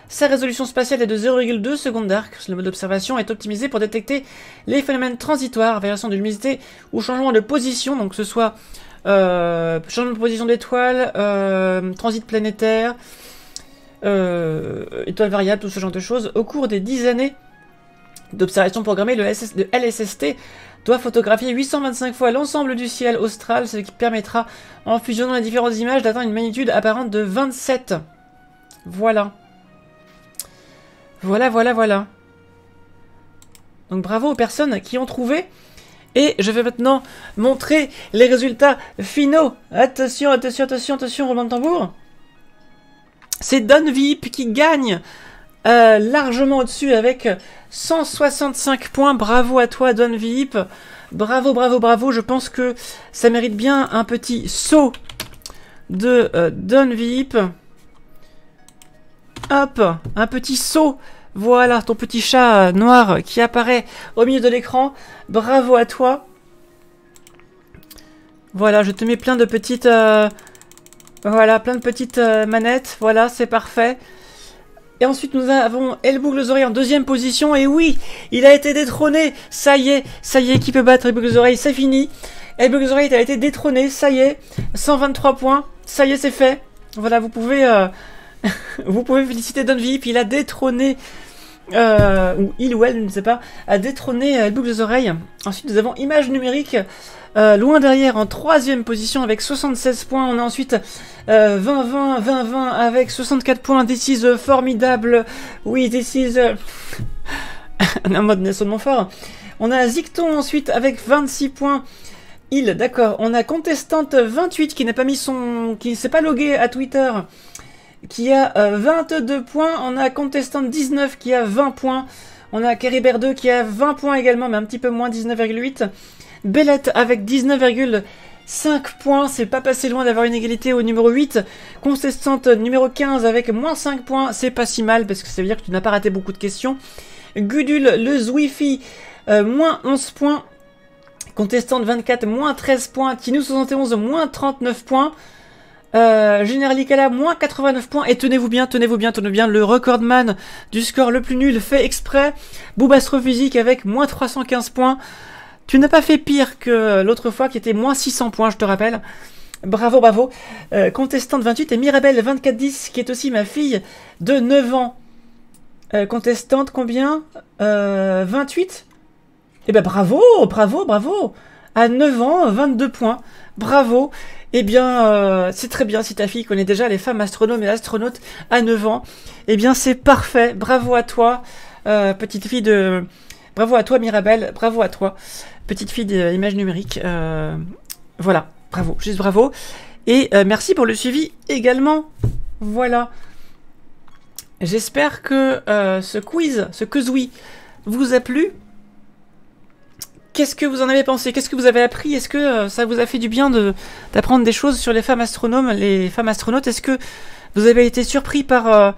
Sa résolution spatiale est de 0,2 secondes d'arc. Le mode d'observation est optimisé pour détecter les phénomènes transitoires, variation de luminosité ou changement de position, donc que ce soit changement de position d'étoiles, transit planétaire, étoiles variables, tout ce genre de choses. Au cours des 10 années d'observation programmée, le LSST doit photographier 825 fois l'ensemble du ciel austral, ce qui permettra, en fusionnant les différentes images, d'atteindre une magnitude apparente de 27. Voilà. Voilà, voilà, voilà. Donc bravo aux personnes qui ont trouvé. Et je vais maintenant montrer les résultats finaux. Attention, attention, attention, attention, roulement de tambour. C'est Don Vip qui gagne largement au-dessus avec 165 points. Bravo à toi, Don Vip. Bravo, bravo, bravo. Je pense que ça mérite bien un petit saut de Don Vip. Hop, un petit saut. Voilà, ton petit chat noir qui apparaît au milieu de l'écran. Bravo à toi. Voilà, je te mets plein de petites... voilà, plein de petites manettes. Voilà, c'est parfait. Et ensuite, nous avons El Bougle aux oreilles en deuxième position. Et oui, il a été détrôné. Ça y est, qui peut battre El Bougle aux oreilles, c'est fini. El Bougle aux oreilles a été détrôné, ça y est. 123 points, ça y est, c'est fait. Voilà, vous pouvez... vous pouvez féliciter Don Vip, il a détrôné, ou il ou elle, je ne sais pas, a détrôné El Boucle aux oreilles. Ensuite, nous avons Image numérique Loin derrière, en 3e position avec 76 points. On a ensuite 20-20, 20-20 avec 64 points. This is formidable. Oui, this is... en mode Nelson Montfort. On a Zicton ensuite avec 26 points. D'accord. On a Contestante 28 qui n'a pas mis son... qui ne s'est pas logué à Twitter, qui a 22 points. On a Contestante 19 qui a 20 points. On a Kerryber 2 qui a 20 points également, mais un petit peu moins, 19,8. Bellette avec 19,5 points. C'est pas passé loin d'avoir une égalité au numéro 8. Contestante numéro 15 avec moins 5 points. C'est pas si mal parce que ça veut dire que tu n'as pas raté beaucoup de questions. Gudule, le Zwifi, moins 11 points. Contestante 24, moins 13 points. Tinu 71, moins 39 points. Generalicala, moins 89 points. Et tenez-vous bien, le recordman du score le plus nul fait exprès. Boob Astrophysique avec moins 315 points. Tu n'as pas fait pire que l'autre fois qui était moins 600 points, je te rappelle. Bravo, bravo. Contestante 28 et Mirabelle 2410 qui est aussi ma fille de 9 ans. Contestante combien 28. Eh ben bravo, bravo, bravo. À 9 ans, 22 points. Bravo. Eh bien, c'est très bien si ta fille connaît déjà les femmes astronomes et astronautes à 9 ans. Eh bien, c'est parfait. Bravo à toi, petite fille de... Bravo à toi, Mirabelle. Bravo à toi, petite fille d'image numérique. Voilà, bravo, juste bravo. Et merci pour le suivi également. Voilà. J'espère que ce quiz, ce Kuzui, vous a plu. Qu'est-ce que vous en avez pensé? Qu'est-ce que vous avez appris? Est-ce que ça vous a fait du bien d'apprendre des choses sur les femmes astronomes, les femmes astronautes? Est-ce que vous avez été surpris par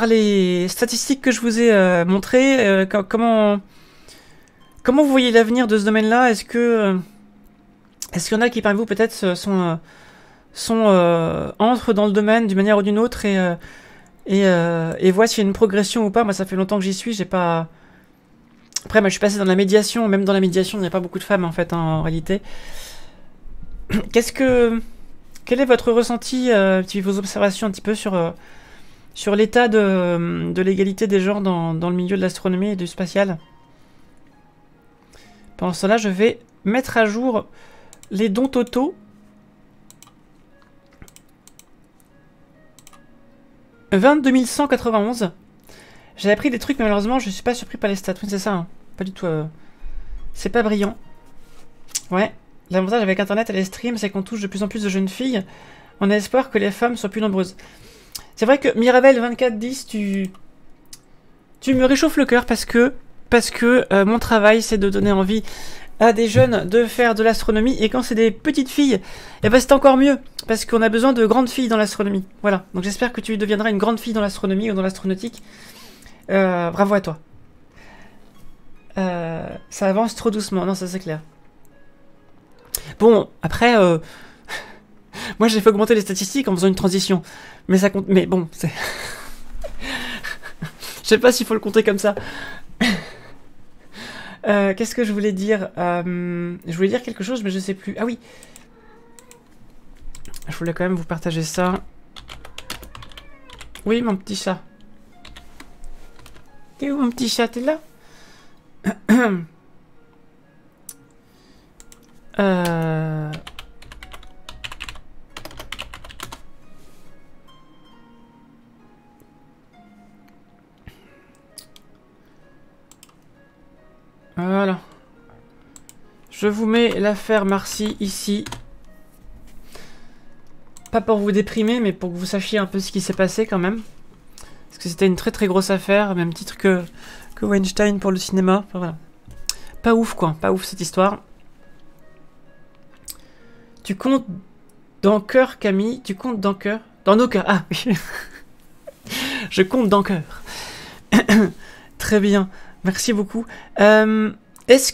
les statistiques que je vous ai montrées? Comment vous voyez l'avenir de ce domaine-là? Est-ce qu'il y en a qui parmi vous peut-être entrent dans le domaine d'une manière ou d'une autre et voient s'il y a une progression ou pas? Moi, ça fait longtemps que j'y suis, j'ai pas... Après, moi, je suis passé dans la médiation. Même dans la médiation, il n'y a pas beaucoup de femmes, en fait, en réalité. Quel est votre ressenti, vos observations un petit peu sur l'état de l'égalité des genres dans le milieu de l'astronomie et du spatial? Pendant cela, je vais mettre à jour les dons totaux. 22 191. J'avais appris des trucs, mais malheureusement, je suis pas surpris par les stats. Oui, c'est ça, hein. Pas du tout. C'est pas brillant. Ouais. L'avantage avec Internet et les streams, c'est qu'on touche de plus en plus de jeunes filles. On a espoir que les femmes soient plus nombreuses. C'est vrai que Mirabelle 2410, tu me réchauffes le cœur parce que mon travail, c'est de donner envie à des jeunes de faire de l'astronomie. Et quand c'est des petites filles, eh ben c'est encore mieux. Parce qu'on a besoin de grandes filles dans l'astronomie. Voilà. Donc j'espère que tu deviendras une grande fille dans l'astronomie ou dans l'astronautique. Bravo à toi. Ça avance trop doucement. Non, ça c'est clair. Bon, après, moi j'ai fait augmenter les statistiques en faisant une transition. Mais ça compte. Mais bon, c'est... Je sais pas s'il faut le compter comme ça. Qu'est-ce que je voulais dire? Je voulais dire quelque chose, mais je sais plus. Ah oui. Je voulais quand même vous partager ça. Oui, mon petit chat. T'es où, mon petit chat? T'es là? Voilà. Je vous mets l'affaire Marcy ici. Pas pour vous déprimer, mais pour que vous sachiez un peu ce qui s'est passé quand même. Parce que c'était une très très grosse affaire, même titre que Weinstein pour le cinéma. Enfin, voilà. Pas ouf quoi, pas ouf cette histoire. Tu comptes dans cœur, Camille. Tu comptes dans cœur. Dans nos cœurs. Ah oui. Je compte dans cœur. Très bien. Merci beaucoup. Est-ce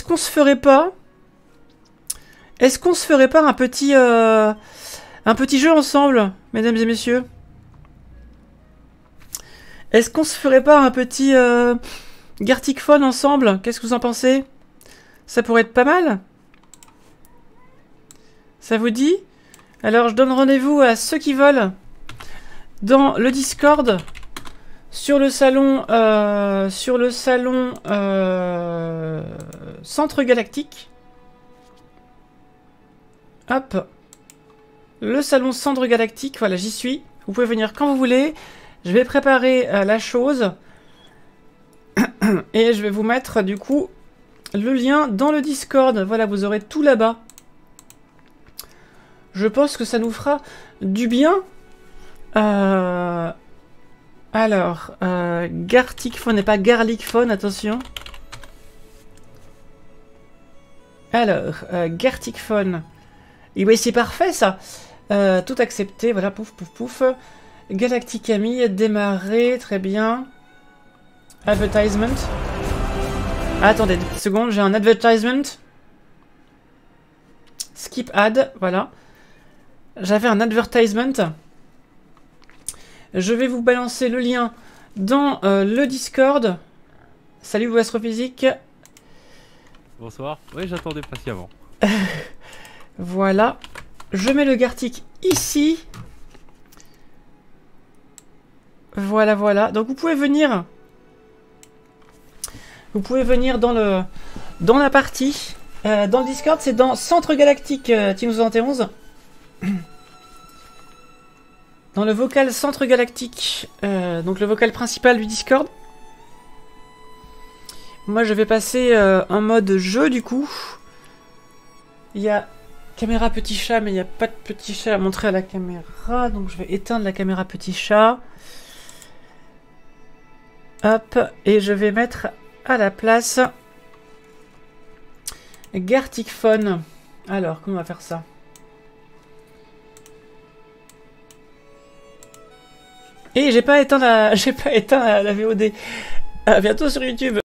qu'on se ferait pas un petit jeu ensemble, mesdames et messieurs? Est-ce qu'on se ferait pas un petit Gartic Phone ensemble? Qu'est-ce que vous en pensez? Ça pourrait être pas mal. Ça vous dit? Alors je donne rendez-vous à ceux qui veulent dans le Discord. Sur le salon Centre Galactique. Hop. Le salon Cendre Galactique, voilà, j'y suis. Vous pouvez venir quand vous voulez. Je vais préparer la chose. Et je vais vous mettre, du coup, le lien dans le Discord. Voilà, vous aurez tout là-bas. Je pense que ça nous fera du bien. Alors, Gartic Phone et pas Garlic Phone, attention. Alors, Gartic Phone. Et oui, c'est parfait ça. Tout accepté, voilà, pouf, pouf, pouf. Galactic Camille, démarrer, très bien. Advertisement. Attendez 2 petites secondes, j'ai un advertisement. Skip ad, voilà. J'avais un advertisement. Je vais vous balancer le lien dans le Discord. Salut vous astrophysique. Bonsoir. Oui, j'attendais patiemment. Voilà. Je mets le Gartic ici. Voilà, voilà. Donc vous pouvez venir. Vous pouvez venir dans la partie. Dans le Discord, c'est dans Centre Galactique Team 71. Dans le vocal Centre Galactique. Donc le vocal principal du Discord. Moi je vais passer en mode jeu du coup. Il y a caméra petit chat, mais il n'y a pas de petit chat à montrer à la caméra. Donc je vais éteindre la caméra petit chat. Hop, et je vais mettre à la place Gartic Phone. Alors, comment on va faire ça? Et j'ai pas éteint la VOD. À bientôt sur YouTube.